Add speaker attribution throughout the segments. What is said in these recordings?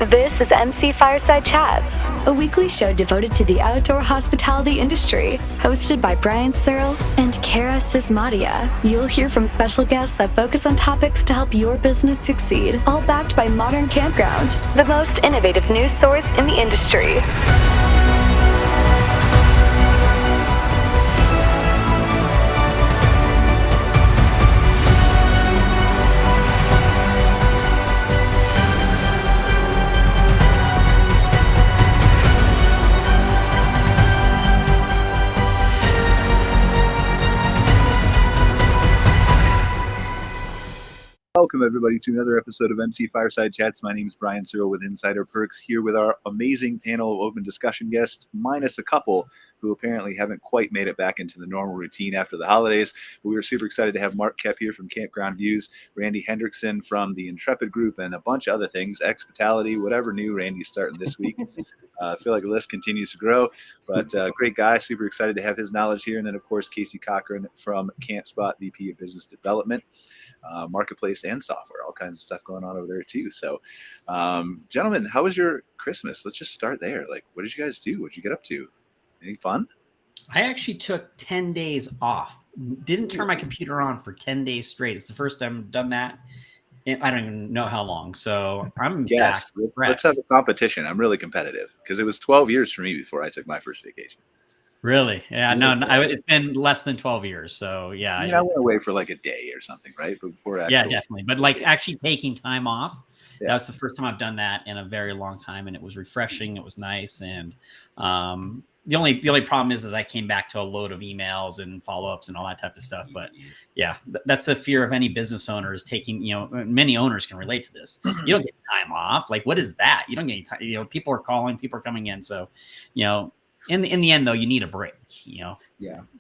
Speaker 1: This is MC Fireside Chats, a weekly show devoted to the outdoor hospitality industry, hosted by Brian Searl and Cara Csizmadia. You'll hear from special guests that focus on topics to help your business succeed, all backed by Modern Campground, the most innovative news source in the industry.
Speaker 2: Welcome, everybody, to another episode of MC Fireside Chats. My name is Brian Searl with Insider Perks, here with our amazing panel of open discussion guests, minus a couple who apparently haven't quite made it back into the normal routine after the holidays. But we are super excited to have Mark Koep here from Campground Views, Randy Hendrickson from the Intrepid group, and a bunch of other things, Expitality, whatever new Randy's starting this week. I feel like the list continues to grow, but great guy, super excited to have his knowledge here. And then, of course, Cochran from Campspot, VP of Business Development. Marketplace and software, all kinds of stuff going on over there too. So, gentlemen, how was your Christmas? Let's just start there. Like, what did you guys do? What did you get up to? Anything fun?
Speaker 3: I actually took 10 days off. Didn't turn my computer on for 10 days straight. It's the first time I've done that. I don't even know how long. So I'm back.
Speaker 2: Let's have a competition. I'm really competitive because it was 12 years for me before I took my first vacation.
Speaker 3: Really? Yeah, it's been less than 12 years. So yeah.
Speaker 2: I went away for like a day or something, right? But before
Speaker 3: yeah, definitely. But like actually taking time off, that was the first time I've done that in a very long time. And it was refreshing. It was nice. And the only problem is I came back to a load of emails and follow-ups and all that type of stuff. But yeah, that's the fear of any business owner is taking, many owners can relate to this. You don't get time off. Like, what is that? You don't get any time. People are calling, people are coming in. So, in the end, though, you need a break, Yeah.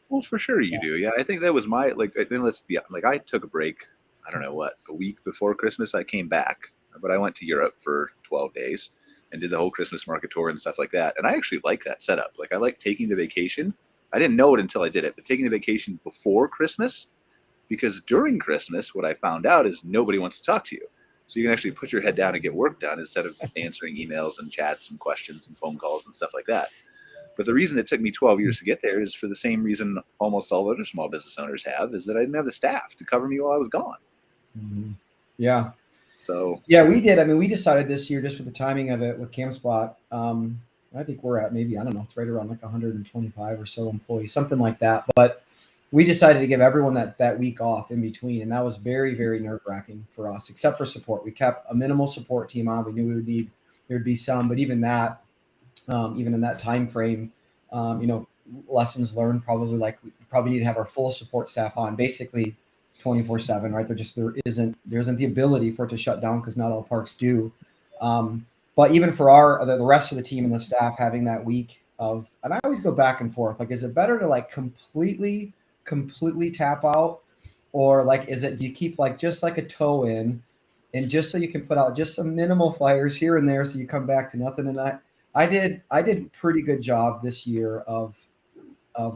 Speaker 2: Well, for sure you do. Yeah, I think that was my I took a break. I don't know a week before Christmas I came back, but I went to Europe for 12 days and did the whole Christmas market tour and stuff like that. And I actually like that setup. Like, I like taking the vacation. I didn't know it until I did it, but taking the vacation before Christmas, because during Christmas, what I found out is nobody wants to talk to you. So you can actually put your head down and get work done instead of answering emails and chats and questions and phone calls and stuff like that. But the reason it took me 12 years to get there is for the same reason almost all other small business owners have, is that I didn't have the staff to cover me while I was gone.
Speaker 4: Mm-hmm. Yeah.
Speaker 2: So
Speaker 4: yeah, we did. I mean, we decided this year, just with the timing of it with Campspot, I think we're at maybe, I don't know, it's right around like 125 or so employees, something like that. But we decided to give everyone that week off in between. And that was very, very nerve-wracking for us, except for support. We kept a minimal support team on. We knew there'd be some, but even that, even in that time frame, lessons learned, probably like we probably need to have our full support staff on basically 24/7, right? There isn't the ability for it to shut down because not all parks do. But even for the rest of the team and the staff having that week of, and I always go back and forth, like, is it better to like completely tap out, or like, is it you keep like just like a toe in, and just so you can put out just some minimal fires here and there so you come back to nothing? And I did a pretty good job this year of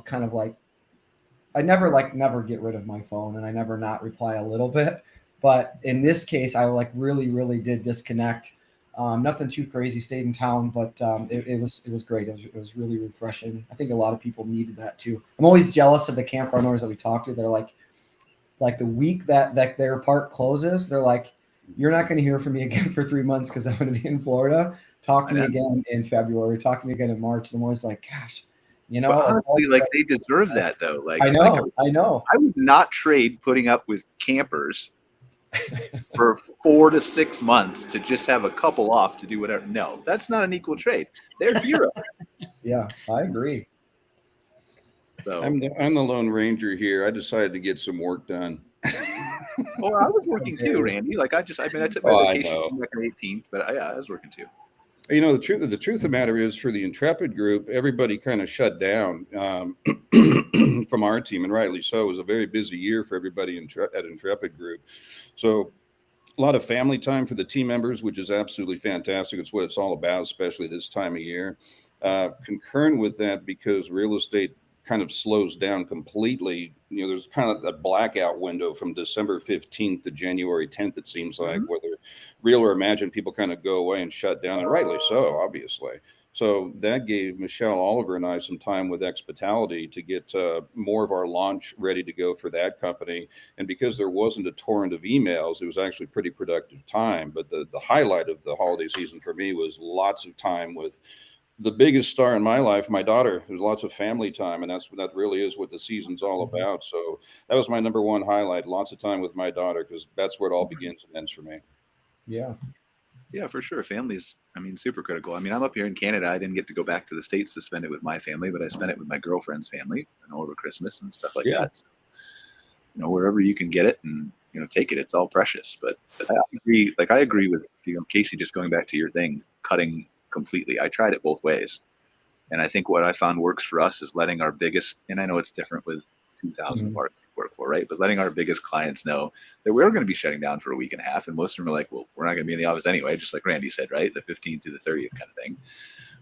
Speaker 4: kind of like, I never get rid of my phone, and I never not reply a little bit. But in this case, I like really did disconnect. Nothing too crazy, stayed in town, but it was great. It was really refreshing. I think a lot of people needed that too. I'm always jealous of the campground owners that we talk to. They're like the week that their park closes, they're like, you're not going to hear from me again for 3 months because I'm going to be in Florida. Talk to me again in February. Talk to me again in March. And I'm always like, gosh,
Speaker 2: but honestly, like, they deserve that though. Like,
Speaker 4: I know.
Speaker 2: I would not trade putting up with campers for 4 to 6 months to just have a couple off to do whatever. No, that's not an equal trade. They're heroes.
Speaker 4: Yeah, I agree.
Speaker 2: So
Speaker 5: I'm the Lone Ranger here. I decided to get some work done.
Speaker 2: Well, I was working too, Randy. Like, I took my vacation on the 18th, but I was working too.
Speaker 5: The truth of the matter is, for the Intrepid group, everybody kind of shut down from our team, and rightly so. It was a very busy year for everybody at Intrepid group. So a lot of family time for the team members, which is absolutely fantastic. It's what it's all about, especially this time of year. Concurrent with that, because real estate kind of slows down completely. There's kind of a blackout window from December 15th to January 10th, it seems like, where real or imagined people kind of go away and shut down, and rightly so, obviously. So that gave Michelle Oliver and I some time with Hospitality to get more of our launch ready to go for that company. And because there wasn't a torrent of emails, it was actually pretty productive time. But the highlight of the holiday season for me was lots of time with the biggest star in my life, my daughter. There's lots of family time, and that really is what the season's all about. So that was my number one highlight, lots of time with my daughter, because that's where it all begins and ends for me.
Speaker 4: Yeah.
Speaker 2: Yeah, for sure. Family's, super critical. I'm up here in Canada. I didn't get to go back to the States to spend it with my family, but I spent it with my girlfriend's family, over Christmas and stuff like that. So, wherever you can get it and, take it, it's all precious. But I agree with, Casey, just going back to your thing, cutting completely. I tried it both ways. And I think what I found works for us is letting our biggest, and I know it's different with 2,000 parts we work for, right? But letting our biggest clients know that we're going to be shutting down for a week and a half. And most of them are like, well, we're not going to be in the office anyway, just like Randy said, right? The 15th to the 30th kind of thing.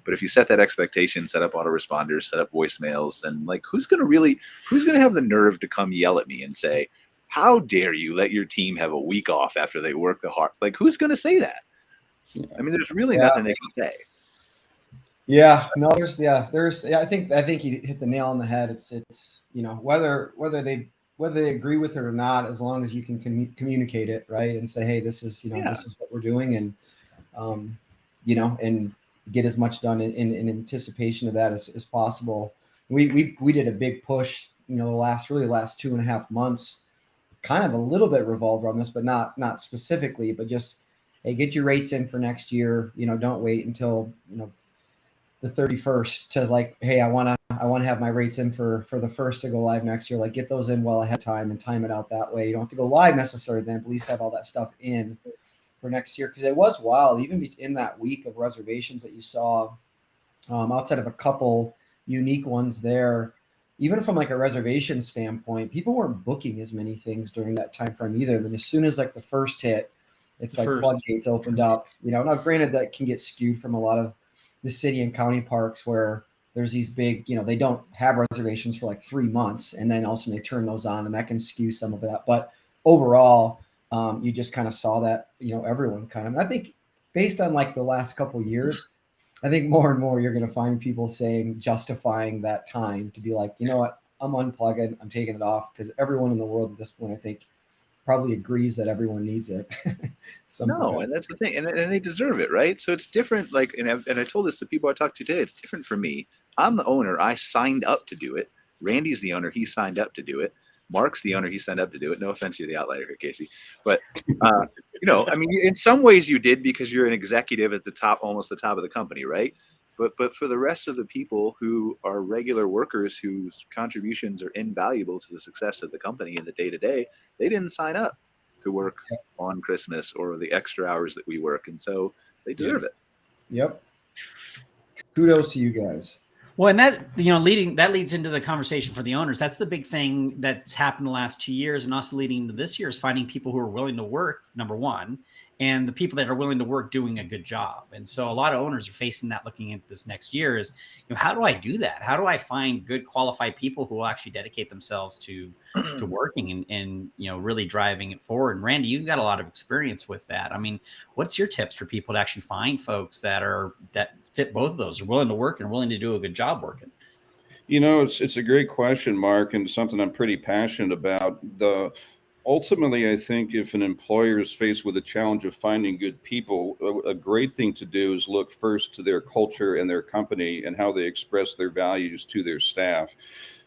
Speaker 2: But if you set that expectation, set up autoresponders, set up voicemails, then who's going to have the nerve to come yell at me and say, how dare you let your team have a week off after they work the hard? Who's going to say that? There's really nothing they can say.
Speaker 4: Yeah, no, I think you hit the nail on the head. It's whether they agree with it or not, as long as you can communicate it, right, and say, hey, this is this is what we're doing, and and get as much done in anticipation of that as possible. We did a big push, the last 2.5 months, kind of a little bit revolved around this, but not specifically, but just, hey, get your rates in for next year. Don't wait until the 31st to hey, I want to have my rates in for the 1st to go live next year. Get those in well ahead of time and time it out that way. You don't have to go live necessarily then, but at least have all that stuff in for next year. Because it was wild, even in that week of reservations that you saw, outside of a couple unique ones there, even from a reservation standpoint, people weren't booking as many things during that time frame either. Then as soon as the first hit, it's floodgates opened up. Now granted that can get skewed from a lot of the city and county parks where there's these big, they don't have reservations for 3 months, and then also they turn those on, and that can skew some of that. But overall, you just kind of saw that, everyone kind of, and I think based on the last couple of years, I think more and more you're going to find people justifying that time to be you know what, I'm unplugging, I'm taking it off, because everyone in the world at this point, I think, probably agrees that everyone needs it.
Speaker 2: No, and that's the thing, and they deserve it, right? So it's different. And I told this to people I talked to today. It's different for me. I'm the owner. I signed up to do it. Randy's the owner. He signed up to do it. Mark's the owner. He signed up to do it. No offense, you're the outlier here, Casey. But in some ways you did, because you're an executive at the top, almost the top of the company, right? But for the rest of the people who are regular workers whose contributions are invaluable to the success of the company in the day-to-day, they didn't sign up to work on Christmas or the extra hours that we work. And so they deserve it.
Speaker 4: Yep. Kudos to you guys.
Speaker 3: Well, and that, that leads into the conversation for the owners. That's the big thing that's happened the last 2 years, and also leading into this year, is finding people who are willing to work, number one, and the people that are willing to work doing a good job. And so a lot of owners are facing that looking into this next year is, how do I do that? How do I find good qualified people who will actually dedicate themselves to working and really driving it forward? And Randy, you've got a lot of experience with that. What's your tips for people to actually find folks that fit both of those, are willing to work and willing to do a good job working?
Speaker 5: It's a great question, Mark, and something I'm pretty passionate about. Ultimately, I think if an employer is faced with a challenge of finding good people, a great thing to do is look first to their culture and their company and how they express their values to their staff.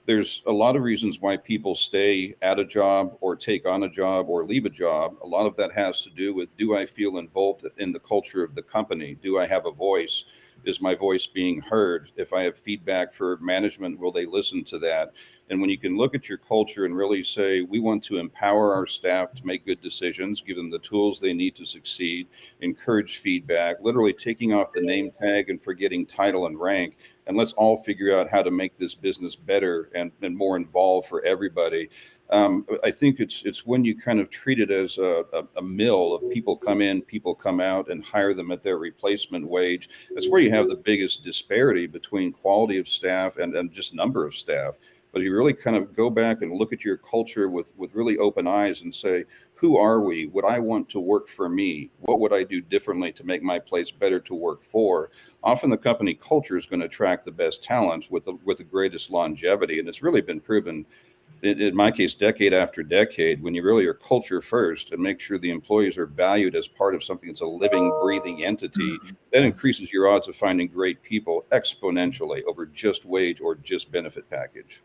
Speaker 5: There's a lot of reasons why people stay at a job or take on a job or leave a job. A lot of that has to do with, do I feel involved in the culture of the company? Do I have a voice? Is my voice being heard? If I have feedback for management, will they listen to that? And when you can look at your culture and really say, we want to empower our staff to make good decisions, give them the tools they need to succeed, encourage feedback, literally taking off the name tag and forgetting title and rank, and let's all figure out how to make this business better and more involved for everybody. I think it's when you kind of treat it as a mill of people come in, people come out, and hire them at their replacement wage. That's where you have the biggest disparity between quality of staff and just number of staff. But you really kind of go back and look at your culture with really open eyes and say, who are we? Would I want to work for me? What would I do differently to make my place better to work for? Often the company culture is going to attract the best talent with the greatest longevity. And it's really been proven, in my case, decade after decade, when you really are culture first and make sure the employees are valued as part of something that's a living, breathing entity, that increases your odds of finding great people exponentially over just wage or just benefit package.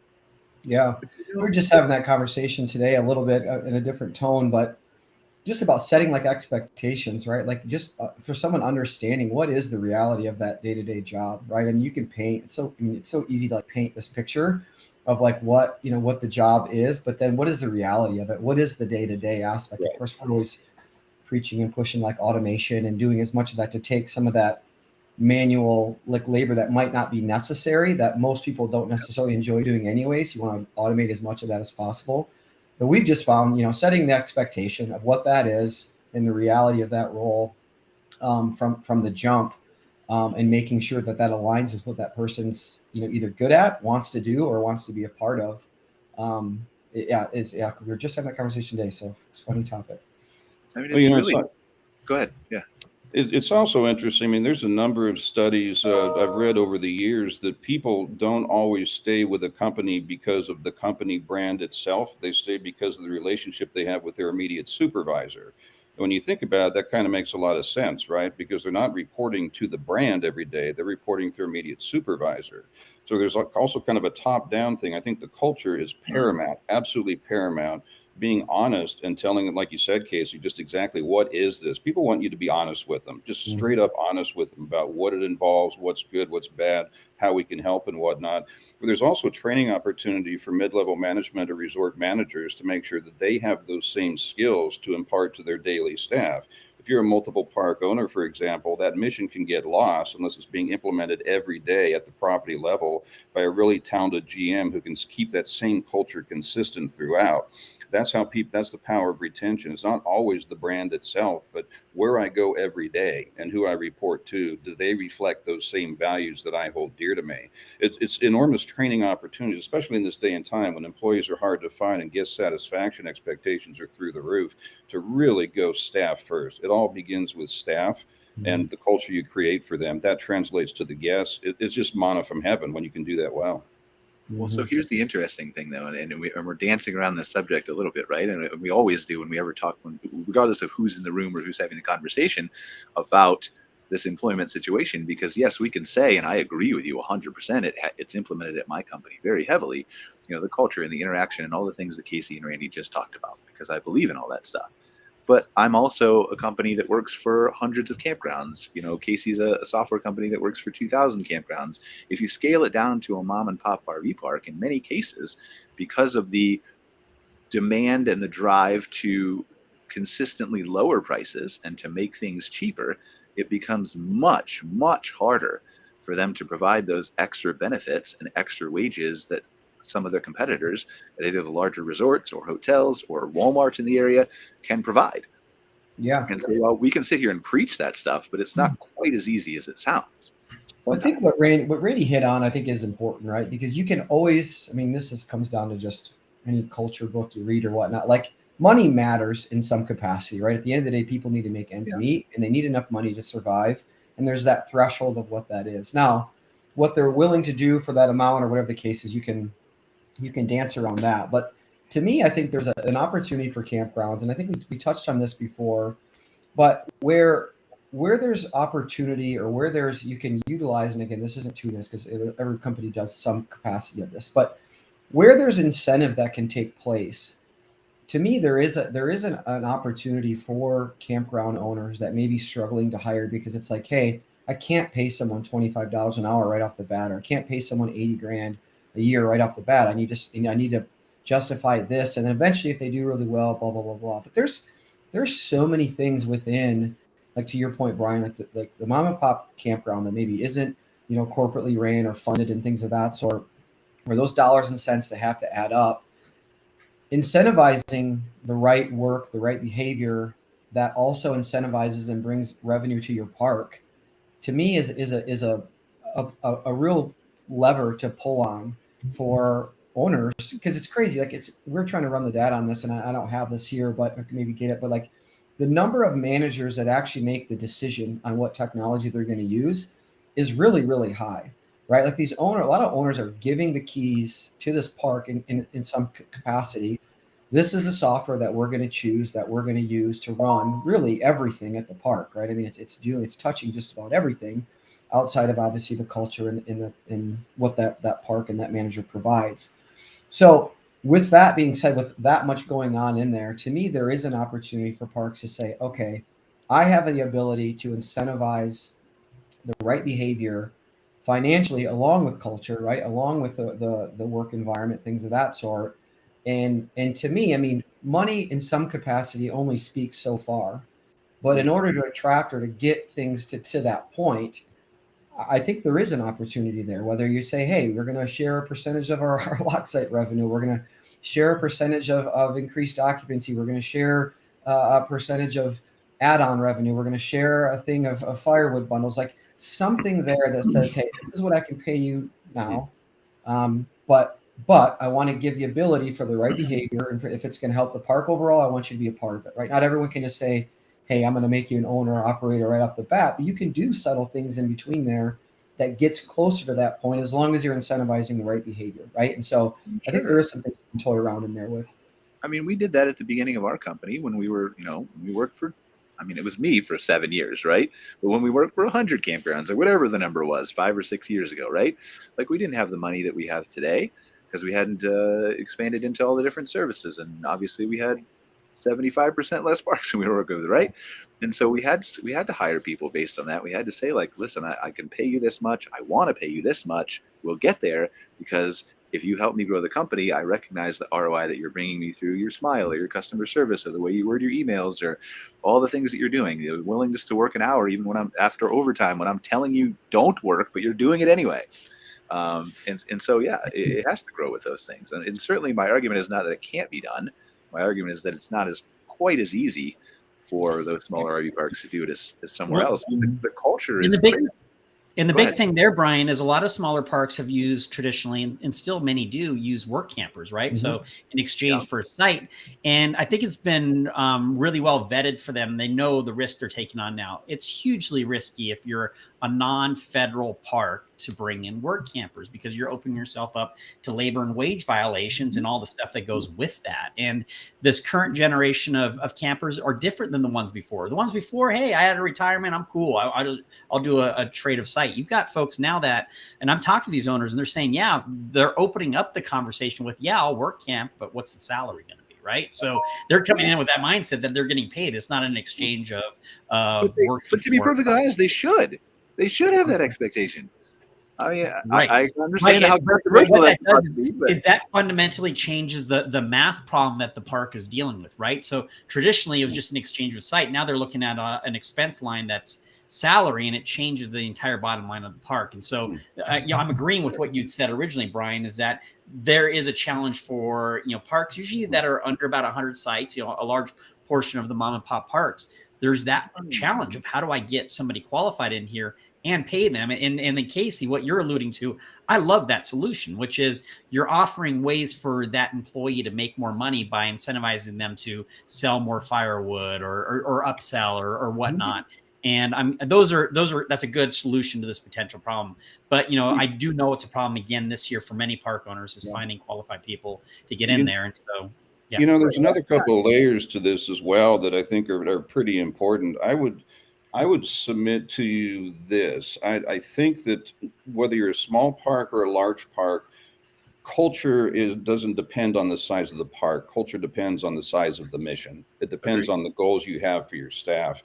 Speaker 4: Yeah, we were just having that conversation today, a little bit in a different tone, but just about setting like expectations, right? Like just for someone understanding what is the reality of that day-to-day job, right? And you can paint. It's so easy to like paint this picture of like what the job is, but then what is the reality of it? What is the day-to-day aspect? Right. Of course, we're always preaching and pushing like automation and doing as much of that to take some of that manual like labor that might not be necessary, that most people don't necessarily enjoy doing anyways. You want to automate as much of that as possible. But we've just found, setting the expectation of what that is and the reality of that role from the jump, and making sure that aligns with what that person's, either good at, wants to do, or wants to be a part of. We were just having that conversation today, so it's a funny topic.
Speaker 2: I mean, it's really. Go ahead. Yeah.
Speaker 5: It's also interesting. I mean, there's a number of studies I've read over the years that people don't always stay with a company because of the company brand itself. They stay because of the relationship they have with their immediate supervisor. And when you think about it, that kind of makes a lot of sense, right? Because they're not reporting to the brand every day. They're reporting to their immediate supervisor. So there's also kind of a top-down thing. I think the culture is paramount, absolutely paramount. Being honest and telling them, like you said, Casey, just exactly what is this? People want you to be honest with them, just straight up honest with them about what it involves, what's good, what's bad, how we can help and whatnot. But there's also a training opportunity for mid-level management or resort managers to make sure that they have those same skills to impart to their daily staff. If you're a multiple park owner, for example, that mission can get lost unless it's being implemented every day at the property level by a really talented GM who can keep that same culture consistent throughout. That's the power of retention. It's not always the brand itself, but where I go every day and who I report to, do they reflect those same values that I hold dear to me? It's enormous training opportunities, especially in this day and time when employees are hard to find and guest satisfaction expectations are through the roof, to really go staff first. It all begins with staff and the culture you create for them. That translates to the guests. It's just manna from heaven when you can do that well.
Speaker 2: Well, so here's the interesting thing, though, and we're dancing around this subject a little bit, right? And we always do when we ever talk, regardless of who's in the room or who's having the conversation about this employment situation. Because yes, we can say, and I agree with you 100%, it's implemented at my company very heavily, the culture and the interaction and all the things that Casey and Randy just talked about, because I believe in all that stuff. But I'm also a company that works for hundreds of campgrounds. Casey's a software company that works for 2,000 campgrounds. If you scale it down to a mom and pop RV park, in many cases, because of the demand and the drive to consistently lower prices and to make things cheaper, it becomes much, much harder for them to provide those extra benefits and extra wages that some of their competitors at either the larger resorts or hotels or Walmart in the area can provide.
Speaker 4: Yeah.
Speaker 2: And so we can sit here and preach that stuff, but it's not quite as easy as it sounds.
Speaker 4: I think what Randy hit on, I think, is important, right? Because you can always, this comes down to just any culture book you read or whatnot. Like, money matters in some capacity, right? At the end of the day, people need to make ends meet, and they need enough money to survive. And there's that threshold of what that is. Now, what they're willing to do for that amount or whatever the case is, you can dance around that. But to me, I think there's an opportunity for campgrounds, and I think we touched on this before, but where there's opportunity or where you can utilize, and again, this isn't tuneless because every company does some capacity of this, but where there's incentive that can take place, to me, there is an opportunity for campground owners that may be struggling to hire, because it's like, hey, I can't pay someone $25 an hour right off the bat, or I can't pay someone $80,000 a year right off the bat. I need to justify this, and then eventually, if they do really well, blah blah blah blah. But there's so many things within, like to your point, Brian, like the mom and pop campground that maybe isn't corporately ran or funded and things of that sort, where those dollars and cents they have to add up. Incentivizing the right work, the right behavior that also incentivizes and brings revenue to your park, to me is a real lever to pull on for owners, because it's crazy. Like we're trying to run the data on this, and I don't have this here, but I can maybe get it. But like the number of managers that actually make the decision on what technology they're going to use is really, really high, right? Like a lot of owners are giving the keys to this park in some capacity. This is the software that we're going to choose, that we're going to use to run really everything at the park, right? I mean, it's touching just about everything outside of obviously the culture and what that park and that manager provides. So with that being said, with that much going on in there, to me, there is an opportunity for parks to say, okay, I have the ability to incentivize the right behavior financially, along with culture, right? Along with the work environment, things of that sort. And to me, I mean, money in some capacity only speaks so far, but in order to attract or to get things to that point, I think there is an opportunity there. Whether you say, hey, we're going to share a percentage of our lock site revenue, we're going to share a percentage of increased occupancy, we're going to share a percentage of add-on revenue, we're going to share a thing of firewood bundles, like something there that says, hey, this is what I can pay you now, but I want to give the ability for the right behavior, and if it's going to help the park overall, I want you to be a part of it, right? Not everyone can just say, hey, I'm going to make you an owner or operator right off the bat, but you can do subtle things in between there that gets closer to that point, as long as you're incentivizing the right behavior, right? And so I think there is something to toy around in there with.
Speaker 2: I mean, we did that at the beginning of our company when we were, when we worked for, I mean, it was me for 7 years, right? But when we worked for 100 campgrounds or whatever the number was 5 or 6 years ago, right? Like we didn't have the money that we have today because we hadn't expanded into all the different services. And obviously we had 75% less parks than we were working with, right? And so we had to hire people based on that. We had to say, like, listen, I can pay you this much. I want to pay you this much. We'll get there because if you help me grow the company, I recognize the ROI that you're bringing me through your smile or your customer service or the way you word your emails or all the things that you're doing. The willingness to work an hour, even when I'm after overtime, when I'm telling you don't work, but you're doing it anyway. And so, yeah, it has to grow with those things. And certainly my argument is not that it can't be done. My argument is that it's not quite as easy for those smaller RV parks to do it as somewhere else. The culture is great.
Speaker 3: And the big thing there, Brian, is a lot of smaller parks have used traditionally, and still many do use work campers, right? Mm-hmm. So in exchange for a site. And I think it's been really well vetted for them. They know the risk they're taking on now. It's hugely risky if you're a non-federal park to bring in work campers, because you're opening yourself up to labor and wage violations and all the stuff that goes with that. And this current generation of campers are different than the ones before. The ones before, hey, I had a retirement, I'm cool. I'll do a trade of site. You've got folks now that, and I'm talking to these owners and they're saying, yeah, they're opening up the conversation with, yeah, I'll work camp, but what's the salary going to be? Right. So they're coming in with that mindset that they're getting paid. It's not an exchange of work.
Speaker 2: But to be perfectly honest, they should have that expectation. I mean, right. I understand how controversial that
Speaker 3: is that fundamentally changes the math problem that the park is dealing with, right? So traditionally, it was just an exchange of site. Now they're looking at an expense line that's salary, and it changes the entire bottom line of the park. And so, I'm agreeing with what you'd said originally, Brian, is that there is a challenge for parks usually that are under about 100 sites. A large portion of the mom and pop parks. There's that challenge of how do I get somebody qualified in here and pay them. And then Casey, what you're alluding to, I love that solution, which is you're offering ways for that employee to make more money by incentivizing them to sell more firewood or upsell or whatnot. And that's a good solution to this potential problem. But, I do know it's a problem again this year for many park owners is finding qualified people to get in there. And so, yeah.
Speaker 5: There's another couple of layers to this as well that I think are pretty important. I would submit to you this. I think that whether you're a small park or a large park, culture doesn't depend on the size of the park. Culture depends on the size of the mission. It depends on the goals you have for your staff.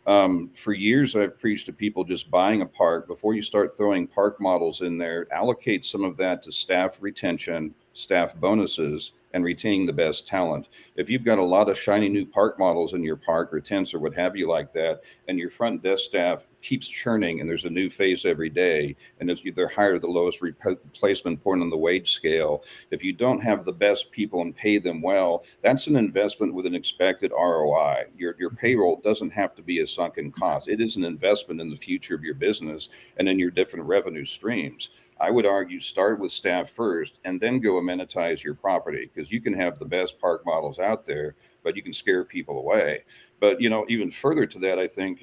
Speaker 5: For years, I've preached to people just buying a park. Before you start throwing park models in there, allocate some of that to staff retention, staff bonuses, and retaining the best talent. If you've got a lot of shiny new park models in your park or tents or what have you like that, and your front desk staff keeps churning and there's a new face every day, and they're hired at the lowest replacement point on the wage scale, if you don't have the best people and pay them well, that's an investment with an expected ROI. Your payroll doesn't have to be a sunken cost. It is an investment in the future of your business and in your different revenue streams. I would argue start with staff first and then go amenitize your property, because you can have the best park models out there, but you can scare people away. But, even further to that, I think,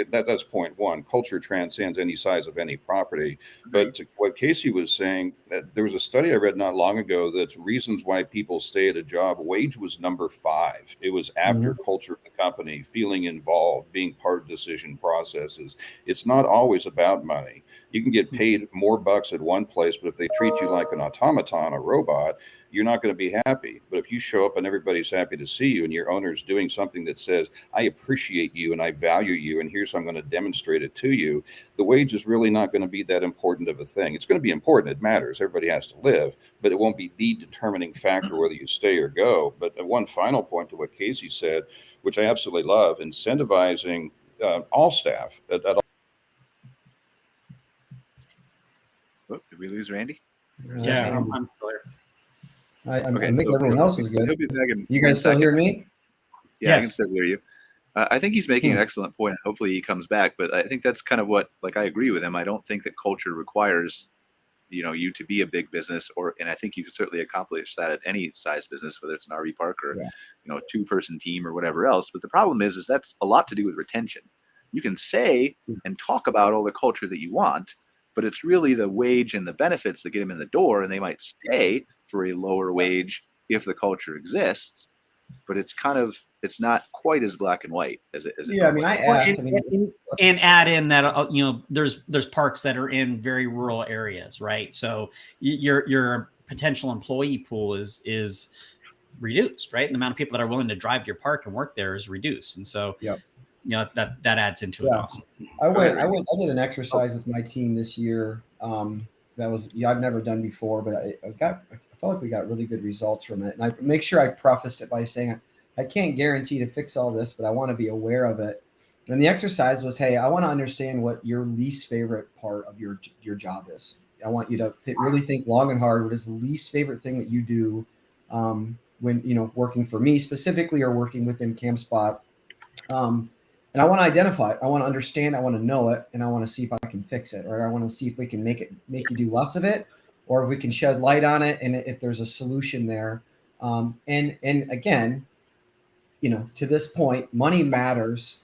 Speaker 5: that's point one. Culture transcends any size of any property. But to what Casey was saying, that there was a study I read not long ago that's reasons why people stay at a job. Wage was number 5. It was after culture of the company, feeling involved, being part of decision processes. It's not always about money. You can get paid more bucks at one place, but if they treat you like an automaton, a robot, you're not going to be happy. But if you show up and everybody's happy to see you, and your owner's doing something that says, I appreciate you and I value you, and here's how I'm going to demonstrate it to you, the wage is really not going to be that important of a thing. It's going to be important. It matters. Everybody has to live, but it won't be the determining factor whether you stay or go. But one final point to what Casey said, which I absolutely love, incentivizing all staff at all.
Speaker 2: Oh, did we lose Randy?
Speaker 3: Yeah, I'm still here.
Speaker 4: I think everyone else is good.
Speaker 2: He'll be back in
Speaker 4: You guys still hear me?
Speaker 2: Yeah,
Speaker 3: Yes.
Speaker 2: I can still hear you. I think he's making an excellent point. Hopefully he comes back, but I think that's kind of what, I agree with him. I don't think that culture requires, you to be a big business, and I think you can certainly accomplish that at any size business, whether it's an RV park or, a 2-person team or whatever else. But the problem is that's a lot to do with retention. You can say and talk about all the culture that you want, but it's really the wage and the benefits that get them in the door, and they might stay for a lower wage if the culture exists. But it's not quite as black and white as it.
Speaker 4: Yeah, I mean, I asked,
Speaker 3: and add in that there's parks that are in very rural areas, right? So your potential employee pool is reduced, right? And the amount of people that are willing to drive to your park and work there is reduced, and so that adds into it also.
Speaker 4: I did an exercise with my team this year. That was I've never done before, but I felt like we got really good results from it. And I make sure I prefaced it by saying I can't guarantee to fix all this, but I want to be aware of it. And the exercise was, hey, I want to understand what your least favorite part of your job is. I want you to really think long and hard. What is the least favorite thing that you do when working for me specifically or working within Campspot? And I want to identify it. I want to understand. I want to know it, and I want to see if I can fix it, or I want to see if we can make you do less of it, or if we can shed light on it, and if there's a solution there. And again, to this point, money matters,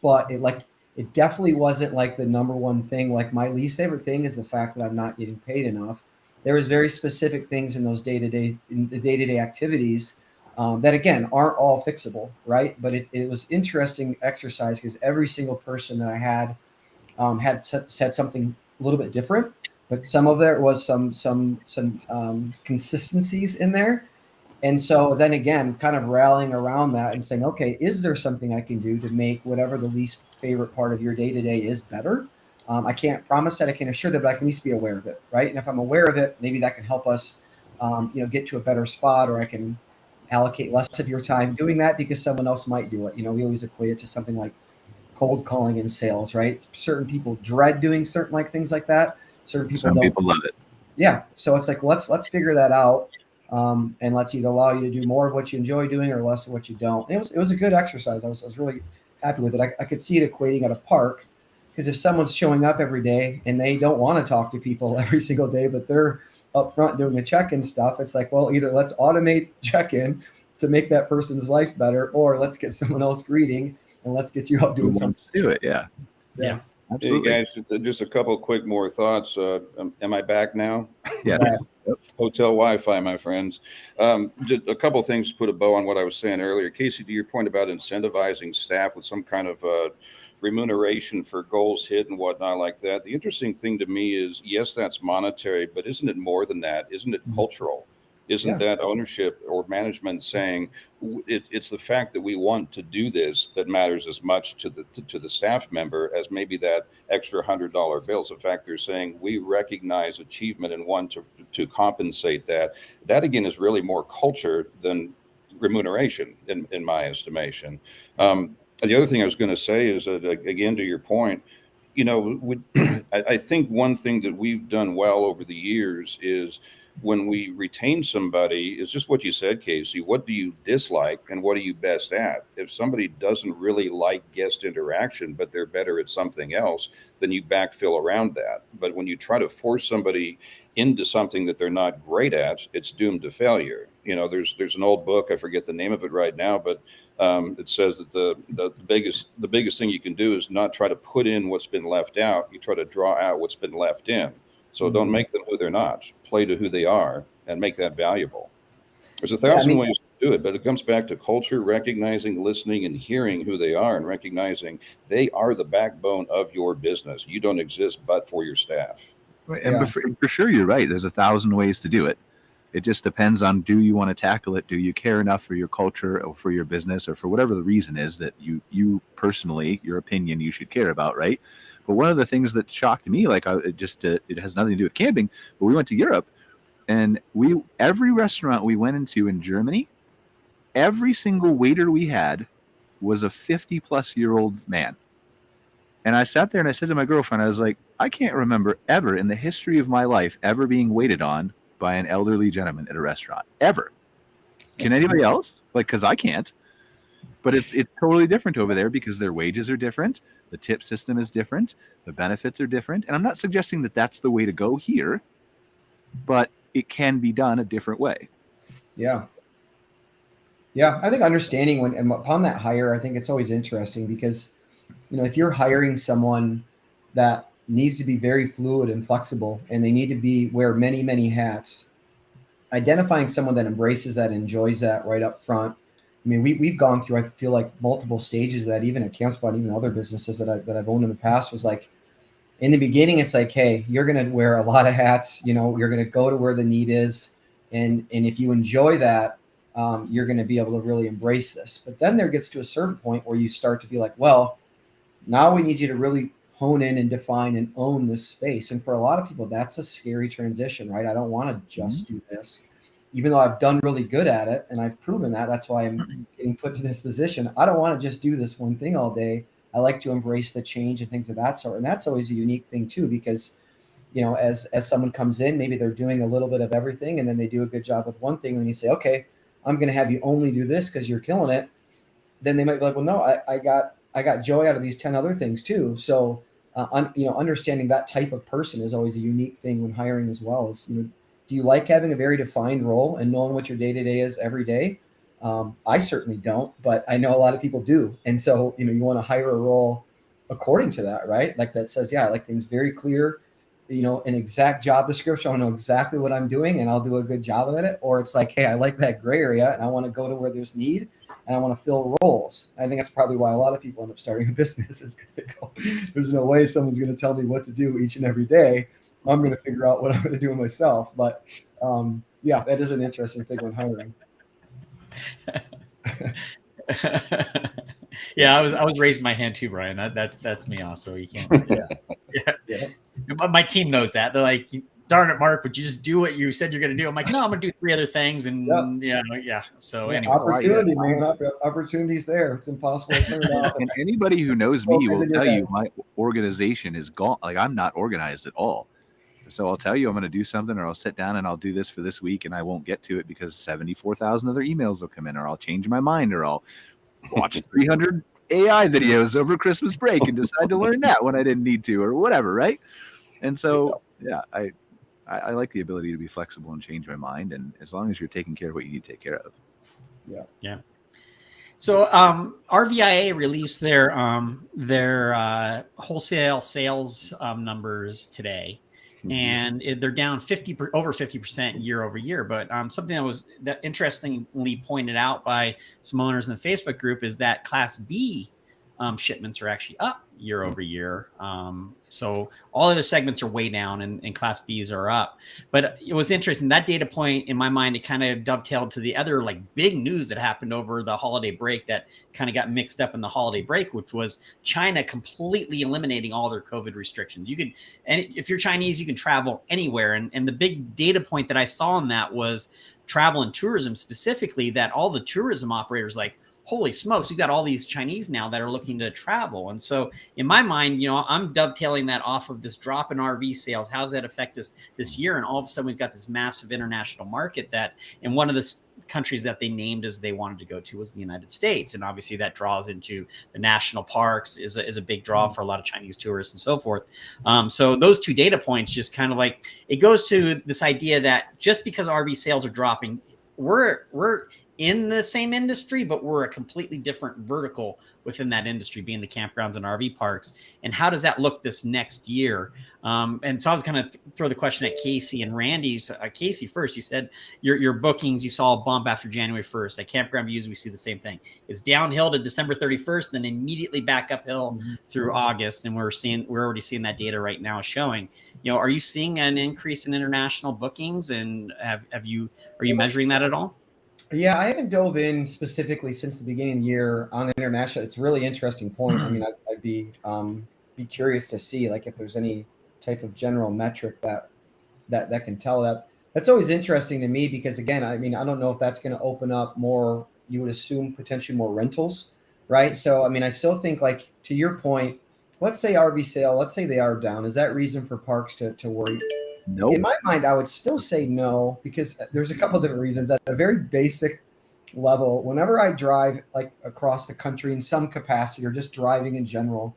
Speaker 4: but it definitely wasn't like the number one thing. Like, my least favorite thing is the fact that I'm not getting paid enough. There was very specific things in those day-to-day activities that, again, aren't all fixable, right? But it was interesting exercise, because every single person that I had said something a little bit different, but some of there was some consistencies in there. And so then again, kind of rallying around that and saying, okay, is there something I can do to make whatever the least favorite part of your day-to-day is better? I can't promise that, I can assure that, but I can at least be aware of it, right? And if I'm aware of it, maybe that can help us, get to a better spot, or I can allocate less of your time doing that because someone else might do it. We always equate it to something like cold calling in sales, right? Certain people dread doing certain things like that. Certain people don't.
Speaker 2: People love it.
Speaker 4: Yeah. So it's like, let's figure that out. And let's either allow you to do more of what you enjoy doing or less of what you don't. And it was a good exercise. I was really happy with it. I could see it equating at a park, because if someone's showing up every day and they don't want to talk to people every single day, but they're up front doing the check-in stuff, it's like, well, either let's automate check-in to make that person's life better, or let's get someone else greeting and let's get you out doing something.
Speaker 2: Do it. Yeah.
Speaker 5: Absolutely. Hey guys, just a couple quick more thoughts. Am I back now?
Speaker 2: Yeah.
Speaker 5: Hotel Wi-Fi, my friends. Just a couple things to put a bow on what I was saying earlier. Casey, to your point about incentivizing staff with some kind of remuneration for goals hit and whatnot like that. The interesting thing to me is, yes, that's monetary, but isn't it more than that? Isn't it cultural? Isn't that ownership or management saying it's the fact that we want to do this that matters as much to the staff member as maybe that extra $100 bill? It's the fact they're saying we recognize achievement and want to compensate that. That again is really more culture than remuneration in my estimation. The other thing I was going to say is that, again, to your point, I think one thing that we've done well over the years is when we retain somebody, it's just what you said, Casey. What do you dislike and what are you best at? If somebody doesn't really like guest interaction, but they're better at something else, then you backfill around that. But when you try to force somebody into something that they're not great at, it's doomed to failure. You know, there's an old book, I forget the name of it right now, but it says that the biggest thing you can do is not try to put in what's been left out. You try to draw out what's been left in. So don't make them who they're not. Play to who they are and make that valuable. There's 1,000 ways to do it, but it comes back to culture, recognizing, listening, and hearing who they are, and recognizing they are the backbone of your business. You don't exist but for your staff.
Speaker 2: Right. And for sure, you're right. There's 1,000 ways to do it. It just depends on, do you want to tackle it? Do you care enough for your culture or for your business or for whatever the reason is that you personally, your opinion, you should care about, right? But one of the things that shocked me, like it has nothing to do with camping, but we went to Europe, and every restaurant we went into in Germany, every single waiter we had was a 50-plus-year-old man. And I sat there and I said to my girlfriend, I was like, I can't remember ever in the history of my life ever being waited on by an elderly gentleman at a restaurant, ever. Can anybody else? Like, because I can't. But it's totally different over there because their wages are different. The tip system is different. The benefits are different. And I'm not suggesting that that's the way to go here, but it can be done a different way.
Speaker 4: Yeah. Yeah. I think understanding and upon that hire, I think it's always interesting because, you know, if you're hiring someone that needs to be very fluid and flexible and they need to wear many, many hats, identifying someone that embraces that, enjoys that right up front. I mean, we've gone through, I feel like, multiple stages of that, even at Campspot, even other businesses that I've owned in the past, was like, in the beginning, it's like, hey, you're going to wear a lot of hats, you know, you're going to go to where the need is. And if you enjoy that, you're going to be able to really embrace this. But then there gets to a certain point where you start to be like, well, now we need you to really hone in and define and own this space. And for a lot of people, that's a scary transition, right? I don't want to just do this. Even though I've done really good at it and I've proven that, that's why I'm getting put to this position. I don't want to just do this one thing all day. I like to embrace the change and things of that sort. And that's always a unique thing too, because, you know, as someone comes in, maybe they're doing a little bit of everything and then they do a good job with one thing. And you say, okay, I'm going to have you only do this because you're killing it. Then they might be like, well, no, I got joy out of these 10 other things too. So, understanding that type of person is always a unique thing when hiring as well. Is, you know, do you like having a very defined role and knowing what your day-to-day is every day? I certainly don't, but I know a lot of people do. And so, you know, you want to hire a role according to that, right? Like that says, yeah, I like things very clear, you know, an exact job description. I know exactly what I'm doing and I'll do a good job at it. Or it's like, hey, I like that gray area and I want to go to where there's need and I want to fill roles. I think that's probably why a lot of people end up starting a business, is because they go, there's no way someone's going to tell me what to do each and every day. I'm going to figure out what I'm going to do myself. But yeah, that is an interesting thing when hiring.
Speaker 3: Yeah, I was raising my hand too, Brian. That's me also. You can't. Yeah. My team knows that. They're like, darn it, Mark, would you just do what you said you're going to do? I'm like, no, I'm going to do 3 other things. And yeah. So anyway.
Speaker 4: Opportunity, man. Opportunity's there. It's impossible to turn it off.
Speaker 2: And anybody who knows me will tell you my organization is gone. Like, I'm not organized at all. So I'll tell you I'm going to do something, or I'll sit down and I'll do this for this week and I won't get to it because 74,000 other emails will come in, or I'll change my mind, or I'll watch 300 AI videos over Christmas break and decide to learn that when I didn't need to, or whatever. Right. And so, yeah, I like the ability to be flexible and change my mind. And as long as you're taking care of what you need to take care of.
Speaker 3: Yeah. So RVIA released their wholesale sales numbers today. And they're down over 50% year over year. But something that interestingly pointed out by some owners in the Facebook group is that Class B shipments are actually up year over year. So all of the segments are way down and Class Bs are up. But it was interesting. That data point, in my mind, it kind of dovetailed to the other like big news that happened over the holiday break that kind of got mixed up in the holiday break, which was China completely eliminating all their COVID restrictions. And if you're Chinese, you can travel anywhere. And the big data point that I saw in that was travel and tourism specifically, that all the tourism operators like, holy smokes, you've got all these Chinese now that are looking to travel. And so in my mind, I'm dovetailing that off of this drop in RV sales. How does that affect us this year? And all of a sudden we've got this massive international market that, and one of the countries that they named as they wanted to go to was the United States. And obviously that draws into the national parks is a big draw for a lot of Chinese tourists and so forth. So those two data points just kind of like, it goes to this idea that just because RV sales are dropping, we're in the same industry, but we're a completely different vertical within that industry, being the campgrounds and RV parks. And how does that look this next year? And so I was going to throw the question at Casey and Randy's. Casey, first, you said your bookings, you saw a bump after January 1st. At Campground Views, we see the same thing. It's downhill to December 31st, then immediately back uphill through August. And we're already seeing that data right now showing. Are you seeing an increase in international bookings? And are you measuring that at all?
Speaker 4: Yeah, I haven't dove in specifically since the beginning of the year on the international. It's a really interesting point. I mean, I'd be curious to see like if there's any type of general metric that can tell that. That's always interesting to me because again, I mean, I don't know if that's going to open up more. You would assume potentially more rentals, right? So I mean, I still think like to your point. Let's say RV sale. Let's say they are down. Is that reason for parks to worry?
Speaker 2: Nope.
Speaker 4: In my mind, I would still say no, because there's a couple different reasons. At a very basic level, whenever I drive like across the country in some capacity or just driving in general,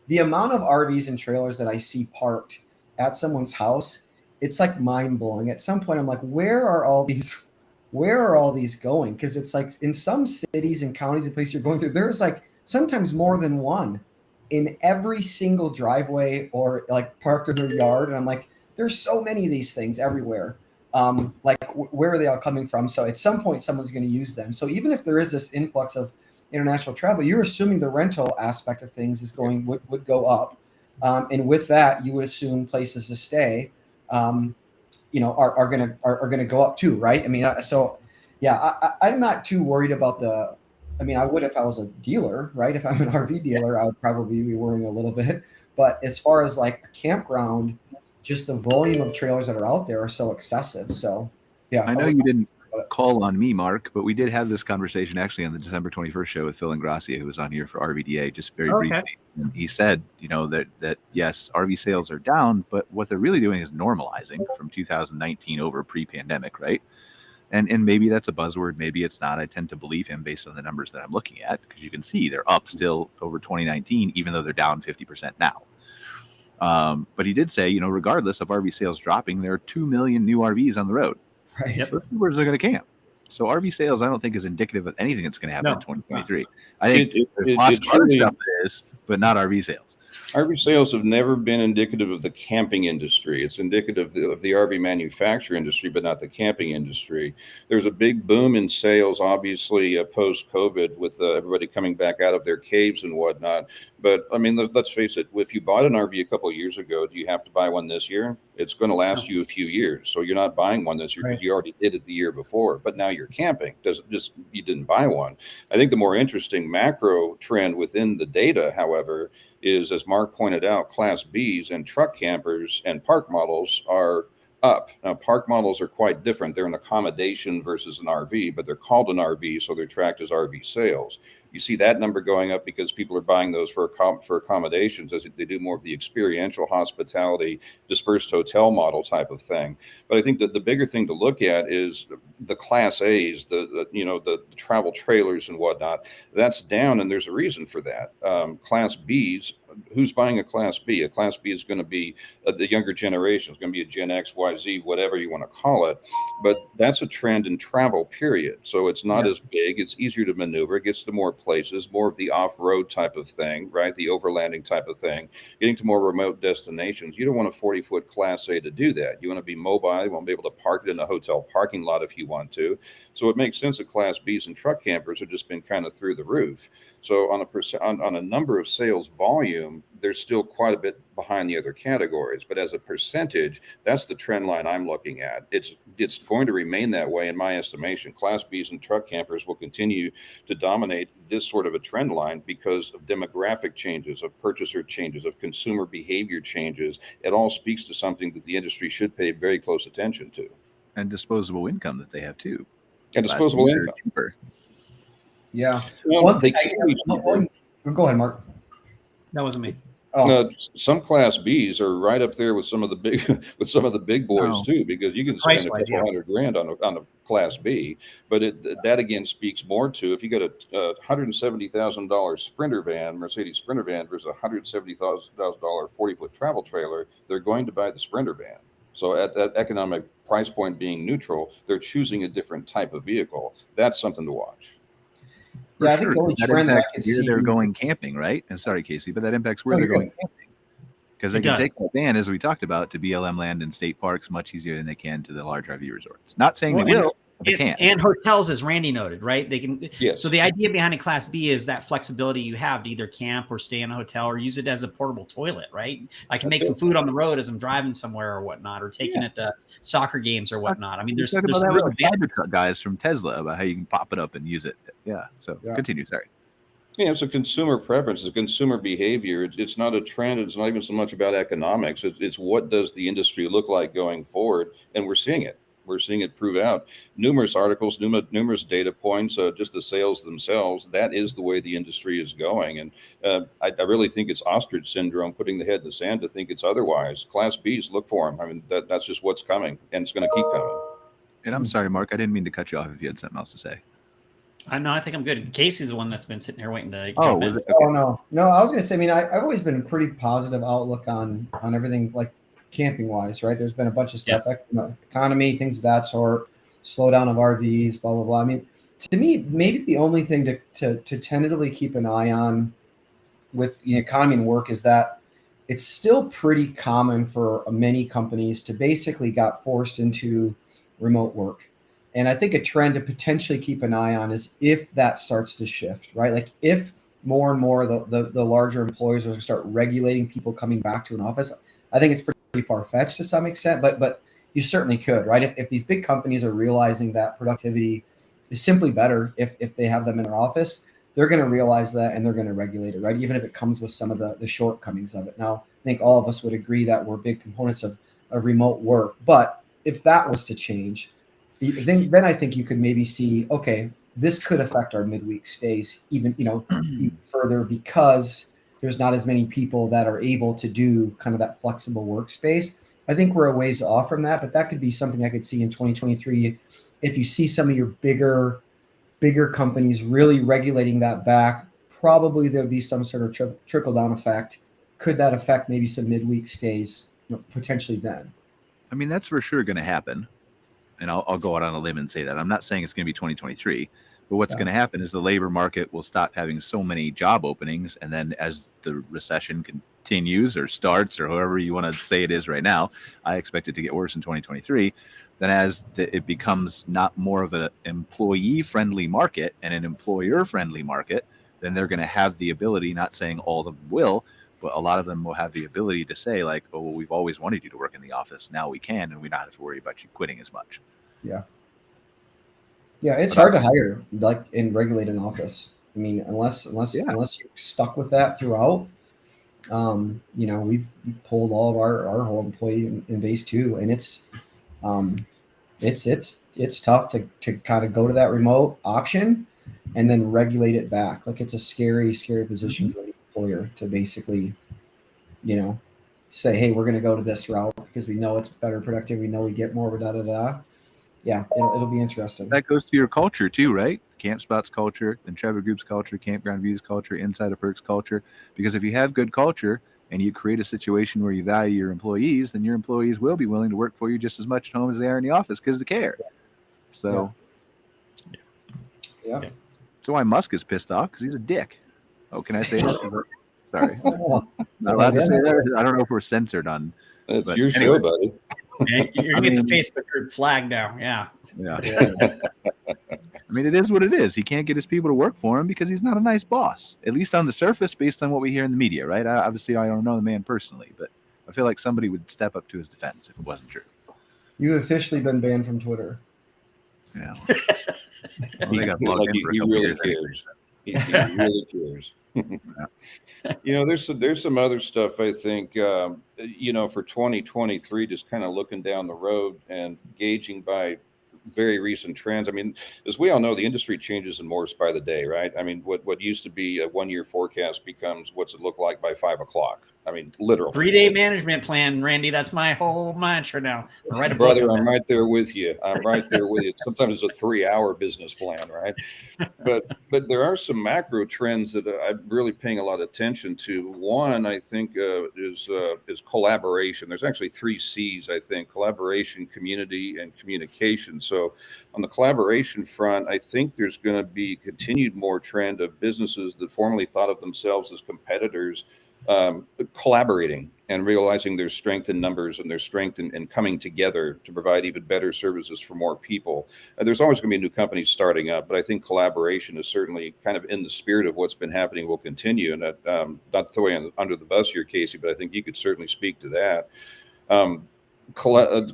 Speaker 4: the amount of RVs and trailers that I see parked at someone's house, it's like mind blowing. At some point, I'm like, where are all these going? Because it's like in some cities and counties and places you're going through, there's like sometimes more than one in every single driveway or like park in their yard. And I'm like, there's so many of these things everywhere. Where are they all coming from? So at some point, someone's going to use them. So even if there is this influx of international travel, you're assuming the rental aspect of things is would go up. And with that, you would assume places to stay, are going to go up too, right? I mean, I'm not too worried about I would if I was a dealer, right? If I'm an RV dealer, I would probably be worrying a little bit. But as far as like a campground, just the volume of trailers that are out there are so excessive. So, yeah.
Speaker 2: I know you didn't call on me, Mark, but we did have this conversation actually on the December 21st show with Phil Ingrassia, who was on here for RVDA, just very briefly. And he said, that yes, RV sales are down, but what they're really doing is normalizing from 2019 over pre-pandemic, right? And maybe that's a buzzword, maybe it's not. I tend to believe him based on the numbers that I'm looking at, because you can see they're up still over 2019, even though they're down 50% now. But he did say, regardless of RV sales dropping, there are 2 million new RVs on the road.
Speaker 4: Right.
Speaker 2: Yep. Where they're going to camp. So RV sales, I don't think, is indicative of anything that's going to happen in 2023. I think there's lots of other stuff that is, but not RV sales.
Speaker 5: RV sales have never been indicative of the camping industry. It's indicative of the RV manufacturer industry, but not the camping industry. There's a big boom in sales, obviously, post-COVID, with everybody coming back out of their caves and whatnot. But, I mean, let's face it, if you bought an RV a couple of years ago, do you have to buy one this year? It's going to last you a few years. So you're not buying one this year because you already did it the year before. But now you're camping. You didn't buy one. I think the more interesting macro trend within the data, however, is, as Mark pointed out, Class Bs and truck campers and park models are up. Now, park models are quite different. They're an accommodation versus an RV, but they're called an RV, so they're tracked as RV sales. You see that number going up because people are buying those for accommodations, as they do more of the experiential hospitality, dispersed hotel model type of thing. But I think that the bigger thing to look at is the Class A's, the travel trailers and whatnot. That's down, and there's a reason for that. Class B's, who's buying a Class B? A Class B is going to be the younger generation. It's going to be a Gen X, Y, Z, whatever you want to call it. But that's a trend in travel, period. So it's not as big. It's easier to maneuver. It gets to more places, more of the off-road type of thing, right? The overlanding type of thing, getting to more remote destinations. You don't want a 40-foot Class A to do that. You want to be mobile. You want to be able to park it in a hotel parking lot if you want to. So it makes sense that Class Bs and truck campers have just been kind of through the roof. So on a number of sales volume, they're still quite a bit behind the other categories. But as a percentage, that's the trend line I'm looking at. It's going to remain that way in my estimation. Class Bs and truck campers will continue to dominate this sort of a trend line because of demographic changes, of purchaser changes, of consumer behavior changes. It all speaks to something that the industry should pay very close attention to.
Speaker 2: And disposable income that they have too.
Speaker 5: And disposable income.
Speaker 2: Cheaper.
Speaker 4: Yeah.
Speaker 5: Well,
Speaker 4: One
Speaker 5: they
Speaker 4: thing go ahead, Mark.
Speaker 3: That wasn't me.
Speaker 4: Oh,
Speaker 5: some Class Bs are right up there with some of the big boys too, because you can spend a
Speaker 3: Price-wise,
Speaker 5: couple $100,000 on a Class B, but that again speaks more to if you got a $170,000 Sprinter van, Mercedes Sprinter van versus a $170,000 40-foot travel trailer, they're going to buy the Sprinter van. So at that economic price point being neutral, they're choosing a different type of vehicle. That's something to watch.
Speaker 4: yeah, I think the only
Speaker 2: that
Speaker 4: trend that I
Speaker 2: impacts
Speaker 4: can
Speaker 2: where
Speaker 4: see.
Speaker 2: they're going camping, right? And sorry, Casey, but that impacts where
Speaker 4: No,
Speaker 2: they're
Speaker 4: you're
Speaker 2: going camping. Because they
Speaker 3: It
Speaker 2: can
Speaker 3: does.
Speaker 2: take that van, as we talked about, to BLM land and state parks much easier than they can to the large RV resorts. Not saying they will, but they can.
Speaker 3: And hotels, as Randy noted, right? They can.
Speaker 5: Yes.
Speaker 3: So the idea behind a Class B is that flexibility you have to either camp or stay in a hotel or use it as a portable toilet, right? I can make some food on the road as I'm driving somewhere or whatnot, or taking it to soccer games or whatnot. I mean, there's
Speaker 2: talk about
Speaker 3: some
Speaker 2: that
Speaker 3: real
Speaker 2: with the Cybertruck guys from Tesla about how you can pop it up and use it. Yeah. So continue. Sorry.
Speaker 5: Yeah, it's a consumer preference. It's a consumer behavior. It's not a trend. It's not even so much about economics. It's what does the industry look like going forward, and we're seeing it. We're seeing it prove out. Numerous articles, numerous data points, just the sales themselves. That is the way the industry is going, and I really think it's ostrich syndrome, putting the head in the sand to think it's otherwise. Class Bs, look for them. I mean, that's just what's coming, and it's going to keep coming.
Speaker 2: And I'm sorry, Mark, I didn't mean to cut you off if you had something else to say.
Speaker 3: I think I'm good. Casey's the one that's been sitting here waiting to.
Speaker 2: Oh,
Speaker 3: jump in.
Speaker 2: Okay.
Speaker 4: Oh no. I was gonna say. I mean, I've always been a pretty positive outlook on everything, like camping wise, right? There's been a bunch of stuff, like, economy, things of that sort, slowdown of RVs, blah blah blah. I mean, to me, maybe the only thing to tentatively keep an eye on with the economy and work is that it's still pretty common for many companies to basically got forced into remote work. And I think a trend to potentially keep an eye on is if that starts to shift, right? Like if more and more the larger employers are going to start regulating people coming back to an office. I think it's pretty far-fetched to some extent, but you certainly could, right? If these big companies are realizing that productivity is simply better if they have them in their office, they're going to realize that and they're going to regulate it, right? Even if it comes with some of the shortcomings of it. Now, I think all of us would agree that we're big components of remote work, but if that was to change, then I think you could maybe see, okay, this could affect our midweek stays even further because there's not as many people that are able to do kind of that flexible workspace. I think we're a ways off from that, but that could be something I could see in 2023 if you see some of your bigger companies really regulating that back. Probably there'll be some sort of trickle down effect. Could that affect maybe some midweek stays potentially then?
Speaker 2: I mean, that's for sure going to happen. And I'll go out on a limb and say that. I'm not saying it's going to be 2023, but what's going to happen is the labor market will stop having so many job openings. And then as the recession continues or starts or however you want to say it is right now, I expect it to get worse in 2023. Then as it becomes not more of an employee-friendly market and an employer-friendly market, then they're going to have the ability, not saying all of them will, but a lot of them will have the ability to say like, oh, well, we've always wanted you to work in the office. Now we can, and we don't have to worry about you quitting as much.
Speaker 4: Yeah. Yeah. It's hard to hire like and regulate an office. I mean, unless you're stuck with that throughout, we've pulled all of our whole employee in base too. And it's tough to kind of go to that remote option and then regulate it back. Like it's a scary position for the employer to basically, say, hey, we're going to go to this route because we know it's better productive. We know we get more da. Yeah, it'll be interesting.
Speaker 2: That goes to your culture too, right? Campspot's culture, Intrepid Group's culture, Campground View's culture, Insider Perks culture. Because if you have good culture and you create a situation where you value your employees, then your employees will be willing to work for you just as much at home as they are in the office because they care. So,
Speaker 4: yeah.
Speaker 2: That's why Musk is pissed off because he's a dick. Oh, can I say that? Sorry. Not allowed to say that. I don't know if we're censored on.
Speaker 5: That's your show, buddy.
Speaker 3: You're gonna get the Facebook group flag now. Yeah.
Speaker 2: I mean, it is what it is. He can't get his people to work for him because he's not a nice boss, at least on the surface, based on what we hear in the media, right? Obviously, I don't know the man personally, but I feel like somebody would step up to his defense if it wasn't true.
Speaker 4: You've officially been banned from Twitter.
Speaker 2: Yeah. Well, they got blocked in for a couple years anyway.
Speaker 5: He really cares. There's some other stuff I think, for 2023, just kind of looking down the road and gauging by very recent trends. I mean, as we all know, the industry changes and morphs by the day, right? I mean, what used to be a 1 year forecast becomes what's it look like by 5 o'clock. I mean, literally.
Speaker 3: 3-day management plan, Randy. That's my whole mantra now. I'll write a book.
Speaker 5: Brother, I'm right there with you. I'm right there with you. Sometimes it's a 3-hour business plan, right? But there are some macro trends that I'm really paying a lot of attention to. One, I think, is collaboration. There's actually 3 C's, I think: collaboration, community, and communication. So on the collaboration front, I think there's going to be continued more trend of businesses that formerly thought of themselves as competitors collaborating and realizing their strength in numbers and their strength in coming together to provide even better services for more people. There's always going to be new companies starting up, but I think collaboration is certainly kind of in the spirit of what's been happening, will continue. And that, not throwing under the bus here, Casey, but I think you could certainly speak to that.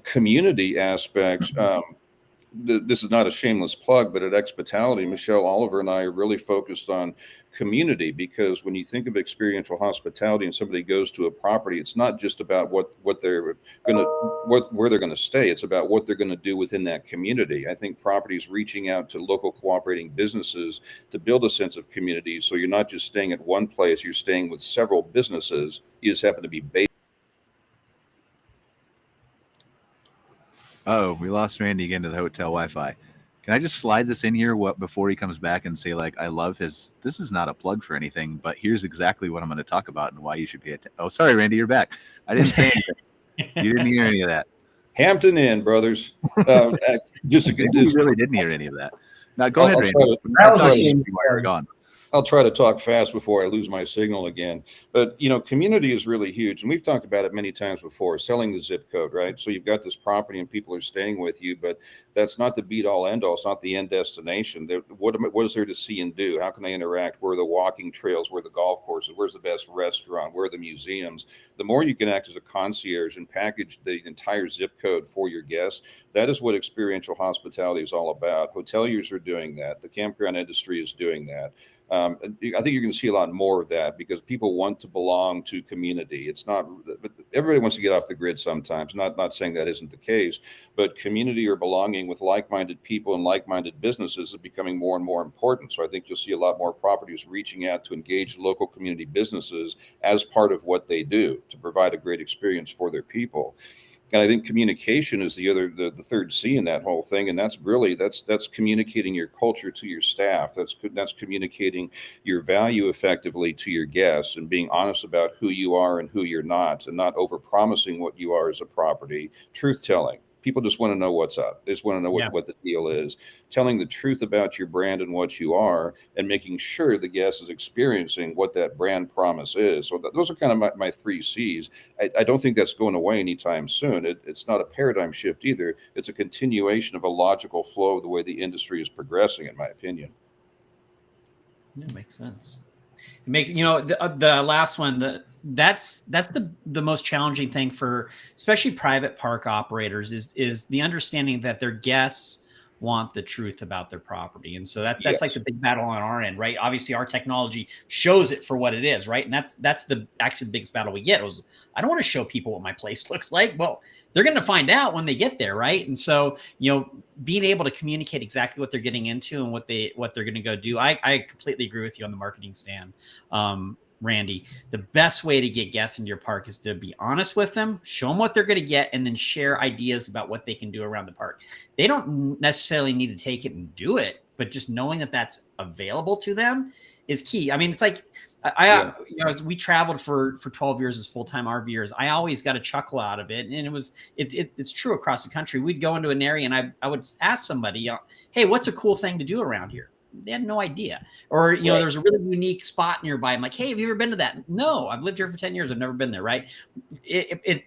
Speaker 5: Community aspects. This is not a shameless plug, but at Expitality, Michelle Oliver and I are really focused on community, because when you think of experiential hospitality and somebody goes to a property, it's not just about where they're going to stay. It's about what they're going to do within that community. I think properties reaching out to local cooperating businesses to build a sense of community. So you're not just staying at one place, you're staying with several businesses. You just happen to be based.
Speaker 2: Oh, we lost Randy again to the hotel Wi-Fi. Can I just slide this in here before he comes back and say, like, I love his, this is not a plug for anything, but here's exactly what I'm going to talk about and why you should pay attention. Oh, sorry, Randy, you're back. I didn't say anything. You didn't hear any of that.
Speaker 5: Hampton Inn, brothers. Just a good.
Speaker 2: You really didn't hear any of that. Now, go ahead, Randy.
Speaker 4: That was a shame.
Speaker 2: We're gone.
Speaker 5: I'll try to talk fast before I lose my signal again. But, community is really huge. And we've talked about it many times before, selling the zip code, right? So you've got this property and people are staying with you, but that's not the beat all end all. It's not the end destination. What is there to see and do? How can I interact? Where are the walking trails? Where are the golf courses? Where's the best restaurant? Where are the museums? The more you can act as a concierge and package the entire zip code for your guests, that is what experiential hospitality is all about. Hoteliers are doing that. The campground industry is doing that. I think you're going to see a lot more of that because people want to belong to community. It's not, everybody wants to get off the grid sometimes. Not saying that isn't the case, but community or belonging with like-minded people and like-minded businesses is becoming more and more important. So I think you'll see a lot more properties reaching out to engage local community businesses as part of what they do to provide a great experience for their people. And I think communication is the third C in that whole thing. And that's really, that's communicating your culture to your staff. That's communicating your value effectively to your guests and being honest about who you are and who you're not, and not over-promising what you are as a property. Truth-telling. People just want to know what's up. They just want to know what the deal is. Telling the truth about your brand and what you are, and making sure the guest is experiencing what that brand promise is. So those are kind of my 3 C's. I don't think that's going away anytime soon. It's not a paradigm shift either. It's a continuation of a logical flow of the way the industry is progressing, in my opinion.
Speaker 3: Yeah, makes sense. It makes, the last one, that's the most challenging thing for especially private park operators is the understanding that their guests want the truth about their property. And so that's like the big battle on our end, right? Obviously our technology shows it for what it is, right? And that's the biggest battle we get was, I don't want to show people what my place looks like. Well, they're going to find out when they get there, right? And so, being able to communicate exactly what they're getting into and what they're going to go do. I completely agree with you on the marketing stand. Randy, the best way to get guests into your park is to be honest with them, show them what they're going to get, and then share ideas about what they can do around the park. They don't necessarily need to take it and do it, but just knowing that that's available to them is key. I mean, it's like, we traveled for 12 years as full-time RVers. I always got a chuckle out of it. And it's true across the country. We'd go into an area and I would ask somebody, hey, what's a cool thing to do around here? They had no idea. Or, there's a really unique spot nearby. I'm like, hey, have you ever been to that? No, I've lived here for 10 years. I've never been there. Right.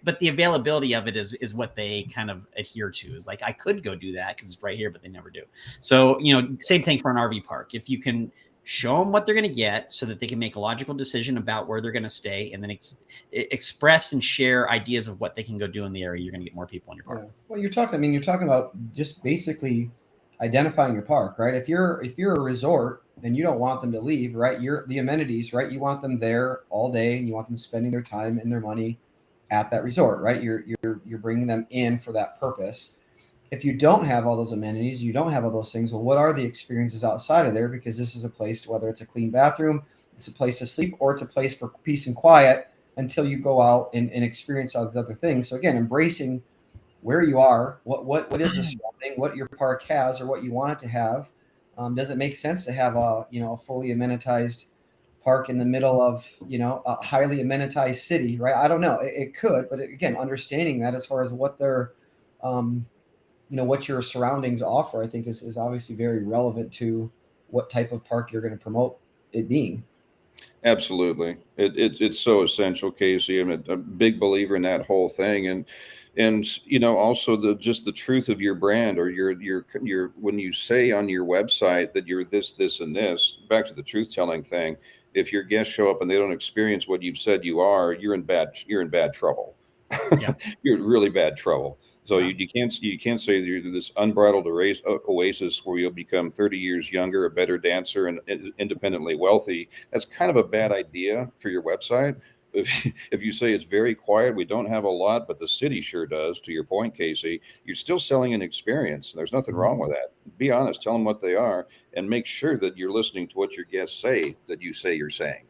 Speaker 3: But the availability of it is what they kind of adhere to, is like, I could go do that because it's right here, but they never do. So, same thing for an RV park. If you can show them what they're going to get so that they can make a logical decision about where they're going to stay, and then express and share ideas of what they can go do in the area, you're going to get more people in your park.
Speaker 4: Yeah. Well, you're talking about just basically identifying your park, right? If you're a resort and you don't want them to leave, right? You're the amenities, right? You want them there all day and you want them spending their time and their money at that resort, right? You're bringing them in for that purpose. if you don't have all those amenities, you don't have all those things, well, what are the experiences outside of there? Because this is a place, whether it's a clean bathroom, it's a place to sleep, or it's a place for peace and quiet until you go out and experience all these other things. So again, embracing where you are, what is the surrounding, what your park has or what you want it to have. Does it make sense to have a fully amenitized park in the middle of, a highly amenitized city, right? I don't know. It could, but again, understanding that as far as what their, what your surroundings offer, I think is obviously very relevant to what type of park you're going to promote it being.
Speaker 5: Absolutely. It's so essential, Casey. I'm a big believer in that whole thing. And also the truth of your brand, or your when you say on your website that you're this, and this, back to the truth telling thing. If your guests show up and they don't experience what you've said you are, you're in bad trouble.
Speaker 3: Yeah.
Speaker 5: You're in really bad trouble. So you can't say that you're this unbridled oasis where you'll become 30 years younger, a better dancer, and independently wealthy. That's kind of a bad idea for your website. If you say it's very quiet, we don't have a lot, but the city sure does, to your point, Casey, you're still selling an experience. There's nothing wrong with that. Be honest, tell them what they are, and make sure that you're listening to what your guests say that you say you're saying.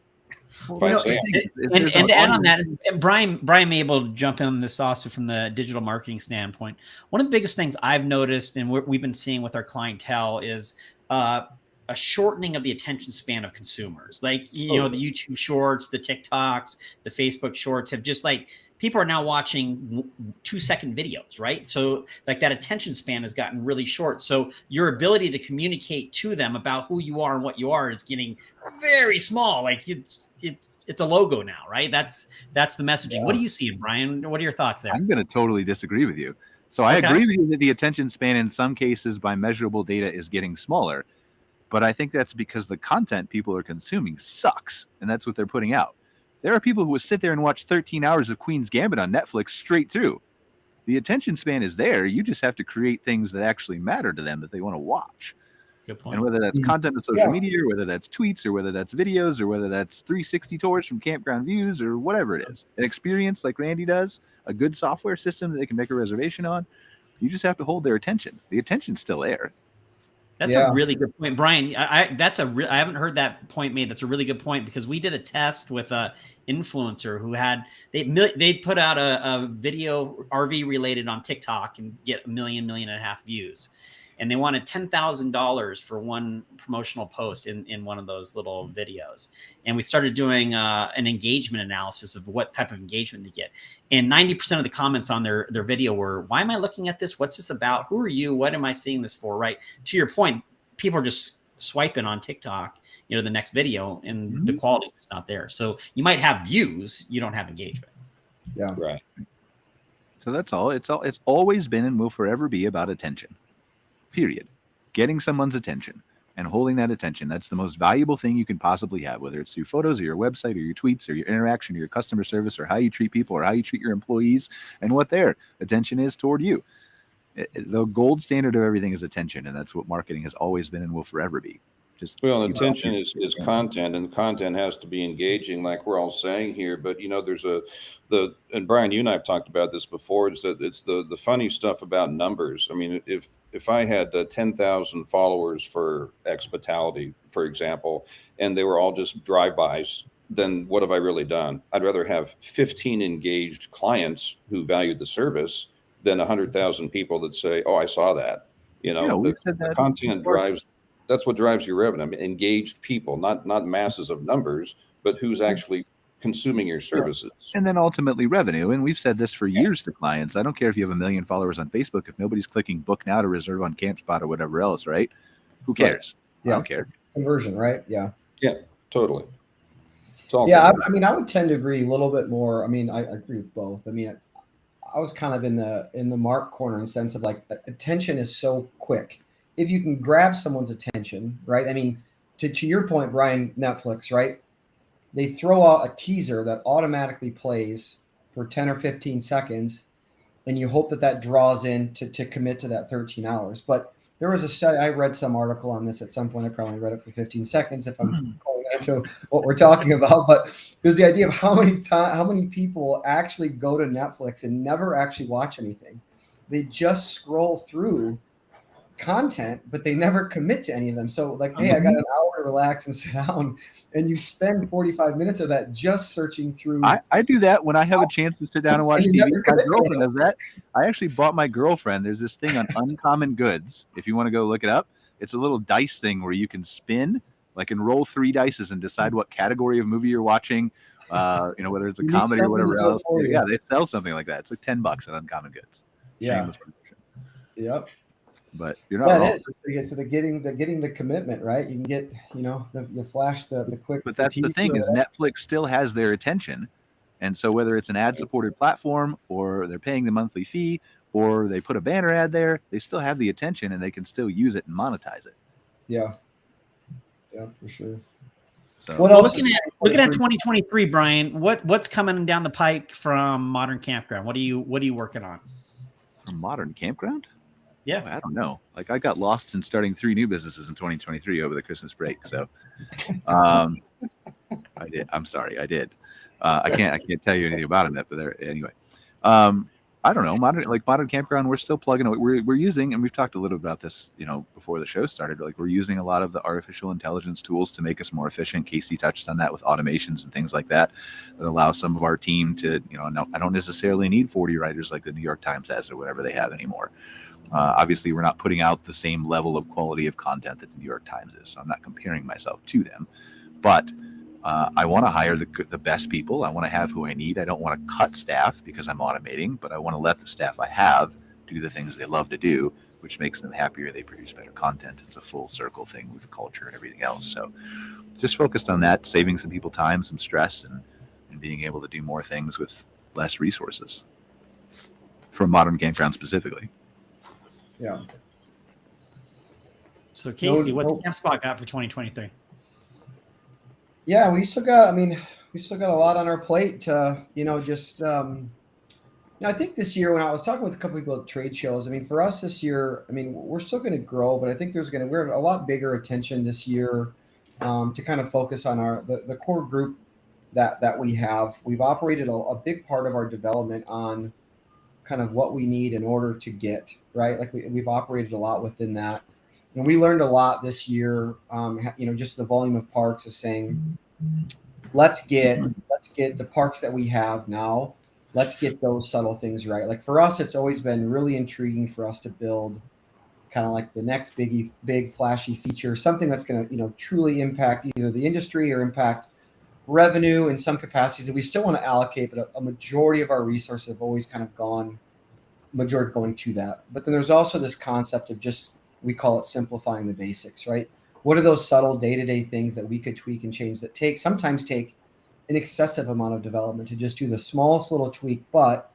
Speaker 3: And to add on that, Brian may be able to jump in on this also from the digital marketing standpoint. One of the biggest things I've noticed and we've been seeing with our clientele is a shortening of the attention span of consumers. Like, the YouTube shorts, the TikToks, the Facebook shorts have just people are now watching 2-second videos, right? So that attention span has gotten really short. So your ability to communicate to them about who you are and what you are is getting very small. It's a logo now, right? That's the messaging. Yeah. What do you see, Brian? What are your thoughts there?
Speaker 2: I'm going to totally disagree with you. So I agree with you that the attention span in some cases by measurable data is getting smaller, but I think that's because the content people are consuming sucks, and that's what they're putting out. There are people who will sit there and watch 13 hours of Queen's Gambit on Netflix straight through. The attention span is there. You just have to create things that actually matter to them that they want to watch.
Speaker 3: Good point.
Speaker 2: And whether that's content on social media, or whether that's tweets, or whether that's videos, or whether that's 360 tours from campground views, or whatever it is. An experience like Randy does, a good software system that they can make a reservation on. You just have to hold their attention. The attention's still there.
Speaker 3: That's a really good point, Brian. I haven't heard that point made. That's a really good point, because we did a test with a influencer who they put out a video RV related on TikTok and get 1.5 million views, and they wanted $10,000 for one promotional post in one of those little videos. And we started doing an engagement analysis of what type of engagement they get. And 90% of the comments on their video were, why am I looking at this? What's this about? Who are you? What am I seeing this for? Right. To your point, people are just swiping on TikTok, the next video, and the quality is not there. So you might have views, you don't have engagement.
Speaker 4: Yeah.
Speaker 5: Right.
Speaker 2: So that's all. It's always been and will forever be about attention. Period. Getting someone's attention and holding that attention. That's the most valuable thing you can possibly have, whether it's through photos or your website or your tweets or your interaction or your customer service or how you treat people or how you treat your employees and what their attention is toward you. The gold standard of everything is attention, and that's what marketing has always been and will forever be.
Speaker 5: Attention is content, and content has to be engaging, like we're all saying here. But there's and Brian, you and I have talked about this before. Is that it's the funny stuff about numbers. I mean, if I had 10,000 followers for Exphospitality, for example, and they were all just drive-bys, then what have I really done? I'd rather have 15 engaged clients who value the service than 100,000 people that say, "Oh, I saw that."
Speaker 2: We've said that
Speaker 5: content drives. That's what drives your revenue. I mean, engaged people, not masses of numbers, but who's actually consuming your services.
Speaker 2: And then ultimately revenue. And we've said this for years to clients. I don't care if you have 1 million followers on Facebook. If nobody's clicking book now to reserve on Campspot or whatever else, right? Who cares?
Speaker 4: Right.
Speaker 2: I don't care.
Speaker 4: Conversion, right? Yeah.
Speaker 5: Yeah, totally. It's all
Speaker 4: I mean, I would tend to agree a little bit more. I mean, I agree with both. I mean, I was kind of in the Mark corner in the sense of attention is so quick. If you can grab someone's attention, right? I mean, to your point, Brian, Netflix, right? They throw out a teaser that automatically plays for 10 or 15 seconds, and you hope that draws in to commit to that 13 hours. But there was a study, I read some article on this at some point. I probably read it for 15 seconds if I'm going into what we're talking about. But there's the idea of how many people actually go to Netflix and never actually watch anything. they just scroll through content, but they never commit to any of them. So like, hey, I got an hour to relax and sit down, and you spend 45 minutes of that just searching through.
Speaker 2: I do that when I have a chance to sit down and watch TV. My girlfriend does that. I actually bought my girlfriend. There's this thing on Uncommon Goods. If you want to go look it up, it's a little dice thing where you can spin, like, and roll 3 dices and decide what category of movie you're watching. Whether it's a comedy or whatever else. Yeah, they sell something like that. It's like $10 at Uncommon Goods.
Speaker 4: Yeah. Yep.
Speaker 2: But you're not wrong.
Speaker 4: It is. So the getting the commitment, right? You can get, the flash, the quick.
Speaker 2: But that's the thing, is Netflix still has their attention. And so whether it's an ad-supported platform or they're paying the monthly fee or they put a banner ad there, they still have the attention and they can still use it and monetize it.
Speaker 4: Yeah. Yeah, for sure.
Speaker 3: So, well, looking at 2023, Brian, what's coming down the pike from Modern Campground? What are you working on?
Speaker 2: From Modern Campground?
Speaker 3: Yeah,
Speaker 2: I don't know. Like, I got lost in starting 3 new businesses in 2023 over the Christmas break. So, I did. I'm sorry, I did. I can't tell you anything about it, but anyway. I don't know. Modern Campground, we're still plugging away. We're using, and we've talked a little about this, before the show started. Like, we're using a lot of the artificial intelligence tools to make us more efficient. Casey touched on that with automations and things like that allows some of our team to, I don't necessarily need 40 writers like the New York Times has or whatever they have anymore. Obviously, we're not putting out the same level of quality of content that the New York Times is, so I'm not comparing myself to them. But I want to hire the best people. I want to have who I need. I don't want to cut staff because I'm automating, but I want to let the staff I have do the things they love to do, which makes them happier. They produce better content. It's a full circle thing with culture and everything else. So just focused on that, saving some people time, some stress, and being able to do more things with less resources from Modern Campground specifically.
Speaker 4: Yeah.
Speaker 3: So Casey, what's Campspot got for 2023?
Speaker 4: Yeah, we still got a lot on our plate to, I think this year, when I was talking with a couple people at trade shows, for us this year, we're still going to grow, but I think we're a lot bigger attention this year to kind of focus on the core group that we have. We've operated a big part of our development on kind of what we need in order to get, right? Like we've operated a lot within that. And we learned a lot this year, just the volume of parks is saying, let's get the parks that we have now. Let's get those subtle things right. Like for us, it's always been really intriguing for us to build kind of like the next big flashy feature, something that's going to, truly impact either the industry or impact revenue in some capacities. And we still want to allocate, but a majority of our resources have always kind of going to that. But then there's also this concept of we call it simplifying the basics, right? What are those subtle day-to-day things that we could tweak and change that sometimes take an excessive amount of development to just do the smallest little tweak, but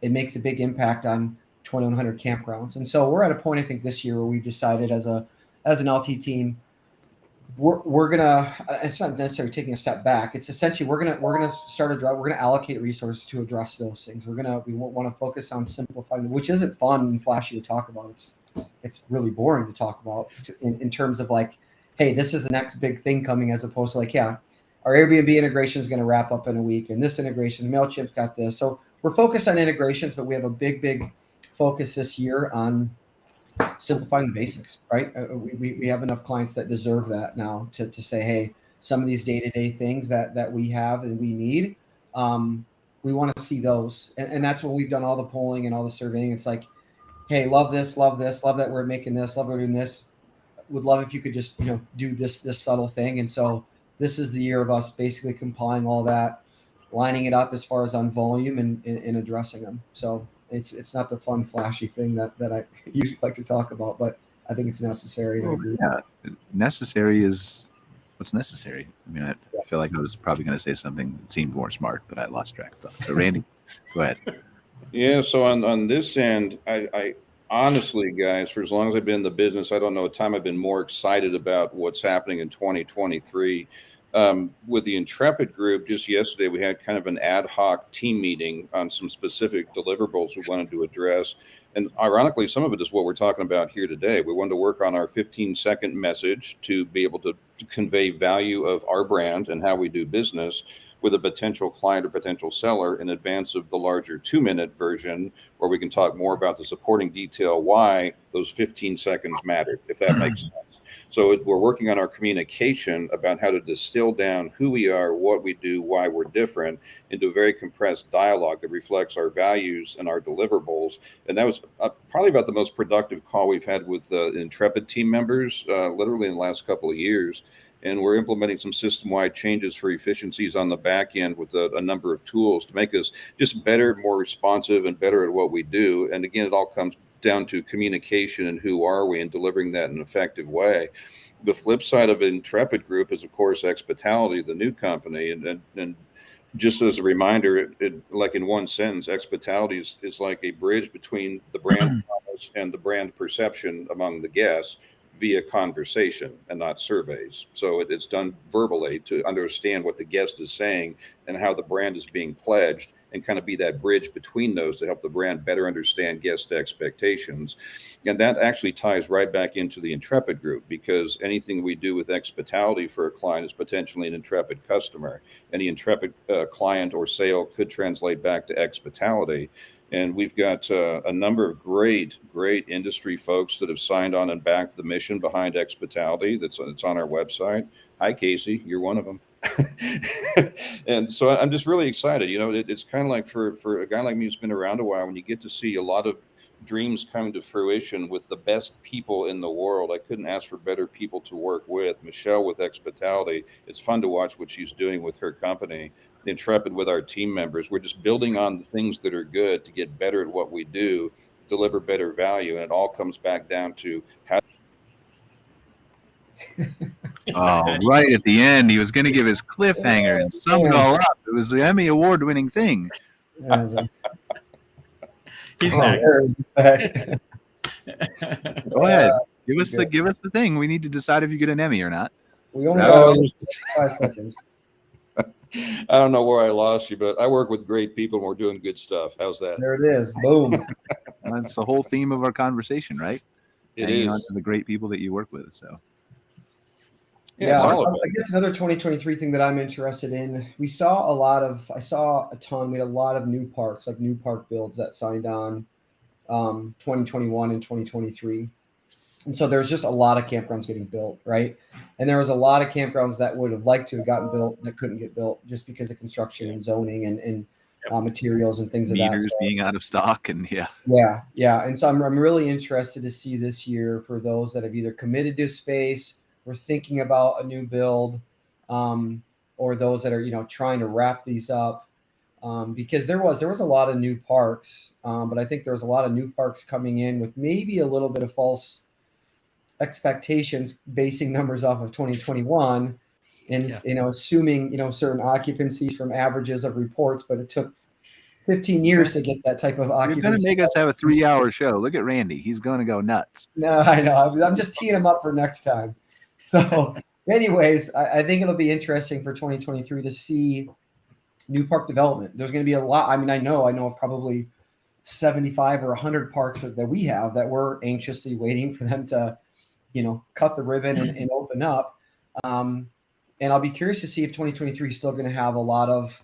Speaker 4: it makes a big impact on 2,100 campgrounds. And so we're at a point, I think, this year where we decided as an LT team, we're gonna. It's not necessarily taking a step back. It's essentially we're gonna start a drive. We're gonna allocate resources to address those things. We want to focus on simplifying, which isn't fun and flashy to talk about. It's really boring to talk about in terms of like, hey, this is the next big thing coming, as opposed to like, yeah, our Airbnb integration is going to wrap up in a week, and this integration, MailChimp's got this. So we're focused on integrations, but we have a big focus this year on simplifying the basics, right? We have enough clients that deserve that now to say, hey, some of these day-to-day things that we have and we need, we want to see those. And that's when we've done all the polling and all the surveying. It's like, hey, love this, love that we're making this, love we're doing this. Would love if you could just, do this subtle thing. And so this is the year of us basically compiling all that, lining it up as far as on volume and addressing them. So it's not the fun, flashy thing that I usually like to talk about, but I think it's necessary.
Speaker 2: Necessary is what's necessary. I feel like I was probably going to say something that seemed more smart, but I lost track of thought. So Randy, go ahead.
Speaker 5: Yeah. So on this end, I honestly, guys, for as long as I've been in the business, I don't know a time I've been more excited about what's happening in 2023 With the Intrepid group, just yesterday, we had kind of an ad hoc team meeting on some specific deliverables we wanted to address. And ironically, some of it is what we're talking about here today. We wanted to work on our 15-second message to be able to convey value of our brand and how we do business with a potential client or potential seller in advance of the larger 2-minute version, where we can talk more about the supporting detail, why those 15 seconds mattered, if that makes sense. So we're working on our communication about how to distill down who we are, what we do, why we're different, into a very compressed dialogue that reflects our values and our deliverables. And that was probably about the most productive call we've had with Intrepid team members, literally in the last couple of years. And we're implementing some system-wide changes for efficiencies on the back end with a number of tools to make us just better, more responsive, and better at what we do. And again, it all comes down to communication and who are we and delivering that in an effective way. The flip side of Intrepid Group is, of course, Expitality, the new company. And just as a reminder, like in one sentence, Expitality is like a bridge between the brand promise and the brand perception among the guests via conversation and not surveys. So it's done verbally to understand what the guest is saying and how the brand is being pledged, and kind of be that bridge between those to help the brand better understand guest expectations. And that actually ties right back into the Intrepid group, because anything we do with Expitality for a client is potentially an Intrepid customer. Any Intrepid client or sale could translate back to Expitality. And we've got a number of great industry folks that have signed on and backed the mission behind Expitality. That's on our website. Hi, Casey, you're one of them. And so I'm just really excited. It's kind of like for a guy like me who's been around a while, when you get to see a lot of dreams coming to fruition with the best people in the world. I couldn't ask for better people to work with. Michelle with Expitality, it's fun to watch what she's doing with her company. Intrepid with our team members. We're just building on the things that are good to get better at what we do, deliver better value, and it all comes back down to how.
Speaker 2: Oh, right at the end, he was going to give his cliffhanger and sum it all up. It was the Emmy award-winning thing.
Speaker 3: He's back.
Speaker 2: Go ahead. Give us the thing. We need to decide if you get an Emmy or not.
Speaker 4: We only got 5 seconds.
Speaker 5: I don't know where I lost you, but I work with great people and we're doing good stuff. How's that?
Speaker 4: There it is. Boom.
Speaker 2: That's the whole theme of our conversation, right?
Speaker 5: It
Speaker 2: Hanging
Speaker 5: is.
Speaker 2: on to the great people that you work with. So
Speaker 4: Yeah, I guess another 2023 thing that I'm interested in. I saw a ton. We had a lot of new parks, like new park builds that signed on 2021 and 2023. And so there's just a lot of campgrounds getting built, right? And there was a lot of campgrounds that would have liked to have gotten built that couldn't get built just because of construction and zoning and materials and things of that sort.
Speaker 2: Meters being out of stock and yeah.
Speaker 4: And so I'm really interested to see this year for those that have either committed to space, or thinking about a new build, or those that are trying to wrap these up, because there was a lot of new parks, but I think there was a lot of new parks coming in with maybe a little bit of false expectations, basing numbers off of 2021 and assuming certain occupancies from averages of reports, but it took 15 years to get that type of occupancy.
Speaker 2: You're going to make us have a 3-hour show. Look at Randy. He's going to go nuts.
Speaker 4: No, I know. I'm just teeing him up for next time. So anyways, I think it'll be interesting for 2023 to see new park development. There's going to be a lot. I mean, I know of probably 75 or 100 parks that we have that we're anxiously waiting for them to cut the ribbon and open up. And I'll be curious to see if 2023 is still going to have a lot of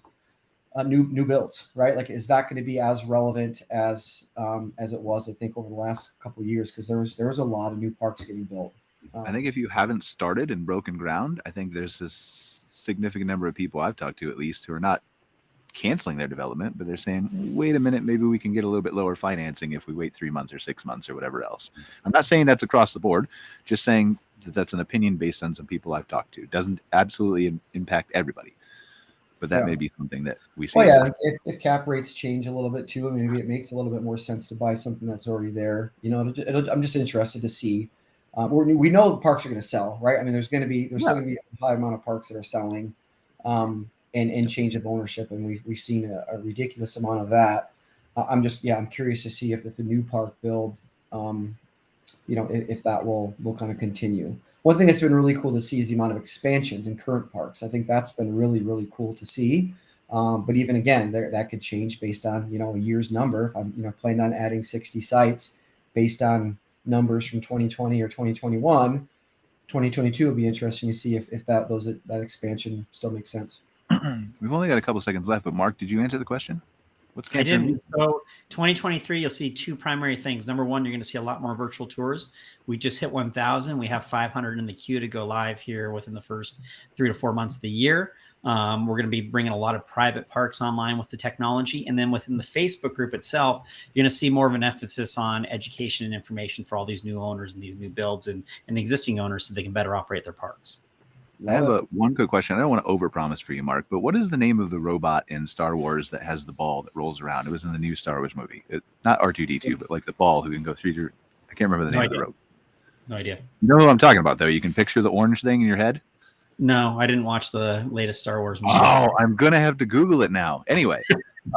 Speaker 4: new builds, right? Like, is that going to be as relevant as it was, I think, over the last couple of years? Because there was a lot of new parks getting built.
Speaker 2: I think if you haven't started and broken ground, I think there's this significant number of people I've talked to, at least, who are not canceling their development, but they're saying, wait a minute, maybe we can get a little bit lower financing if we wait 3 months or 6 months or whatever else. I'm not saying that's across the board, just saying that that's an opinion based on some people I've talked to. It doesn't absolutely impact everybody, but that may be something that we see.
Speaker 4: Well, yeah, if cap rates change a little bit too, maybe it makes a little bit more sense to buy something that's already there. I'm just interested to see. We know the parks are going to sell, right? I mean, there's still going to be a high amount of parks that are selling, and change of ownership, and we've seen a ridiculous amount of that. I'm curious to see if the new park build, if that will kind of continue. one thing that's been really cool to see is the amount of expansions in current parks. I think that's been really, really cool to see. But even again, that could change based on, a year's number. If I'm, planning on adding 60 sites based on numbers from 2020 or 2021, 2022 would be interesting to see if that expansion still makes sense.
Speaker 2: We've only got a couple seconds left, but Mark, did you answer the question?
Speaker 3: I didn't. So 2023, you'll see two primary things. Number one, you're going to see a lot more virtual tours. We just hit 1,000. We have 500 in the queue to go live here within the first 3 to 4 months of the year. We're going to be bringing a lot of private parks online with the technology. And then within the Facebook group itself, you're going to see more of an emphasis on education and information for all these new owners and these new builds and the existing owners so they can better operate their parks.
Speaker 2: I have one quick question. I don't want to overpromise for you, Mark, but what is the name of the robot in Star Wars that has the ball that rolls around? It was in the new Star Wars movie. Not R2-D2, but like the ball who can go through your... I can't remember the name of the robot.
Speaker 3: No idea.
Speaker 2: You know who I'm talking about, though? You can picture the orange thing in your head?
Speaker 3: No, I didn't watch the latest Star Wars movie.
Speaker 2: Oh, I'm going to have to Google it now. Anyway,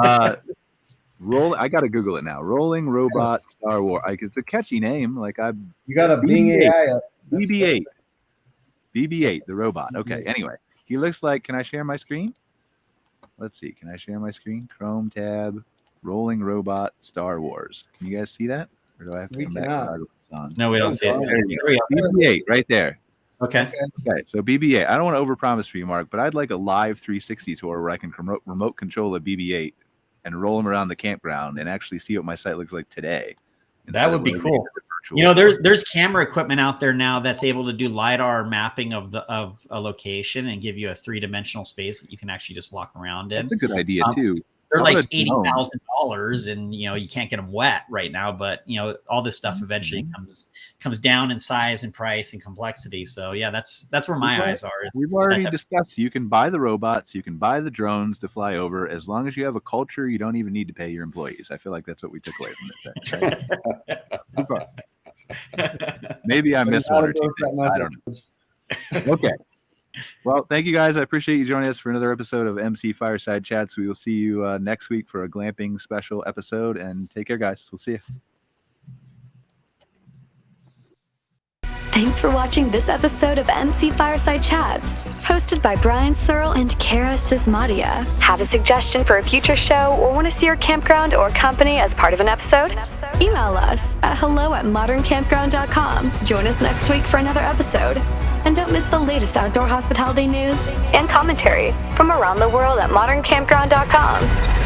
Speaker 2: I got to Google it now. Rolling Robot Star Wars. It's a catchy name.
Speaker 4: You got a Bing AI up.
Speaker 2: BB-8. BB-8, the robot. Okay, anyway. He looks like... Can I share my screen? Let's see. Can I share my screen? Chrome tab, Rolling Robot Star Wars. Can you guys see that? Or do I have to come back?
Speaker 3: No, we don't see it.
Speaker 2: There you go. BB-8 right there.
Speaker 3: Okay.
Speaker 2: So BB-8. I don't want to overpromise for you, Mark, but I'd like a live 360 tour where I can remote control a BB-8 and roll them around the campground and actually see what my site looks like today.
Speaker 3: That would be cool. There's camera equipment out there now that's able to do LiDAR mapping of a location and give you a 3-dimensional space that you can actually just walk around in.
Speaker 2: That's a good idea too.
Speaker 3: They're like $80,000, and you can't get them wet right now. But all this stuff eventually comes down in size and price and complexity. So yeah, that's where my eyes are.
Speaker 2: We've already discussed. You can buy the robots, you can buy the drones to fly over. As long as you have a culture, you don't even need to pay your employees. I feel like that's what we took away from this. Maybe I missed one or two things. I don't know. Okay. Well, thank you guys. I appreciate you joining us for another episode of MC Fireside Chats. We will see you next week for a glamping special episode. And take care, guys. We'll see you.
Speaker 1: Thanks for watching this episode of MC Fireside Chats, hosted by Brian Searl and Cara Csizmadia. Have a suggestion for a future show or want to see your campground or company as part of an episode? Email us at hello@moderncampground.com. Join us next week for another episode. And don't miss the latest outdoor hospitality news and commentary from around the world at moderncampground.com.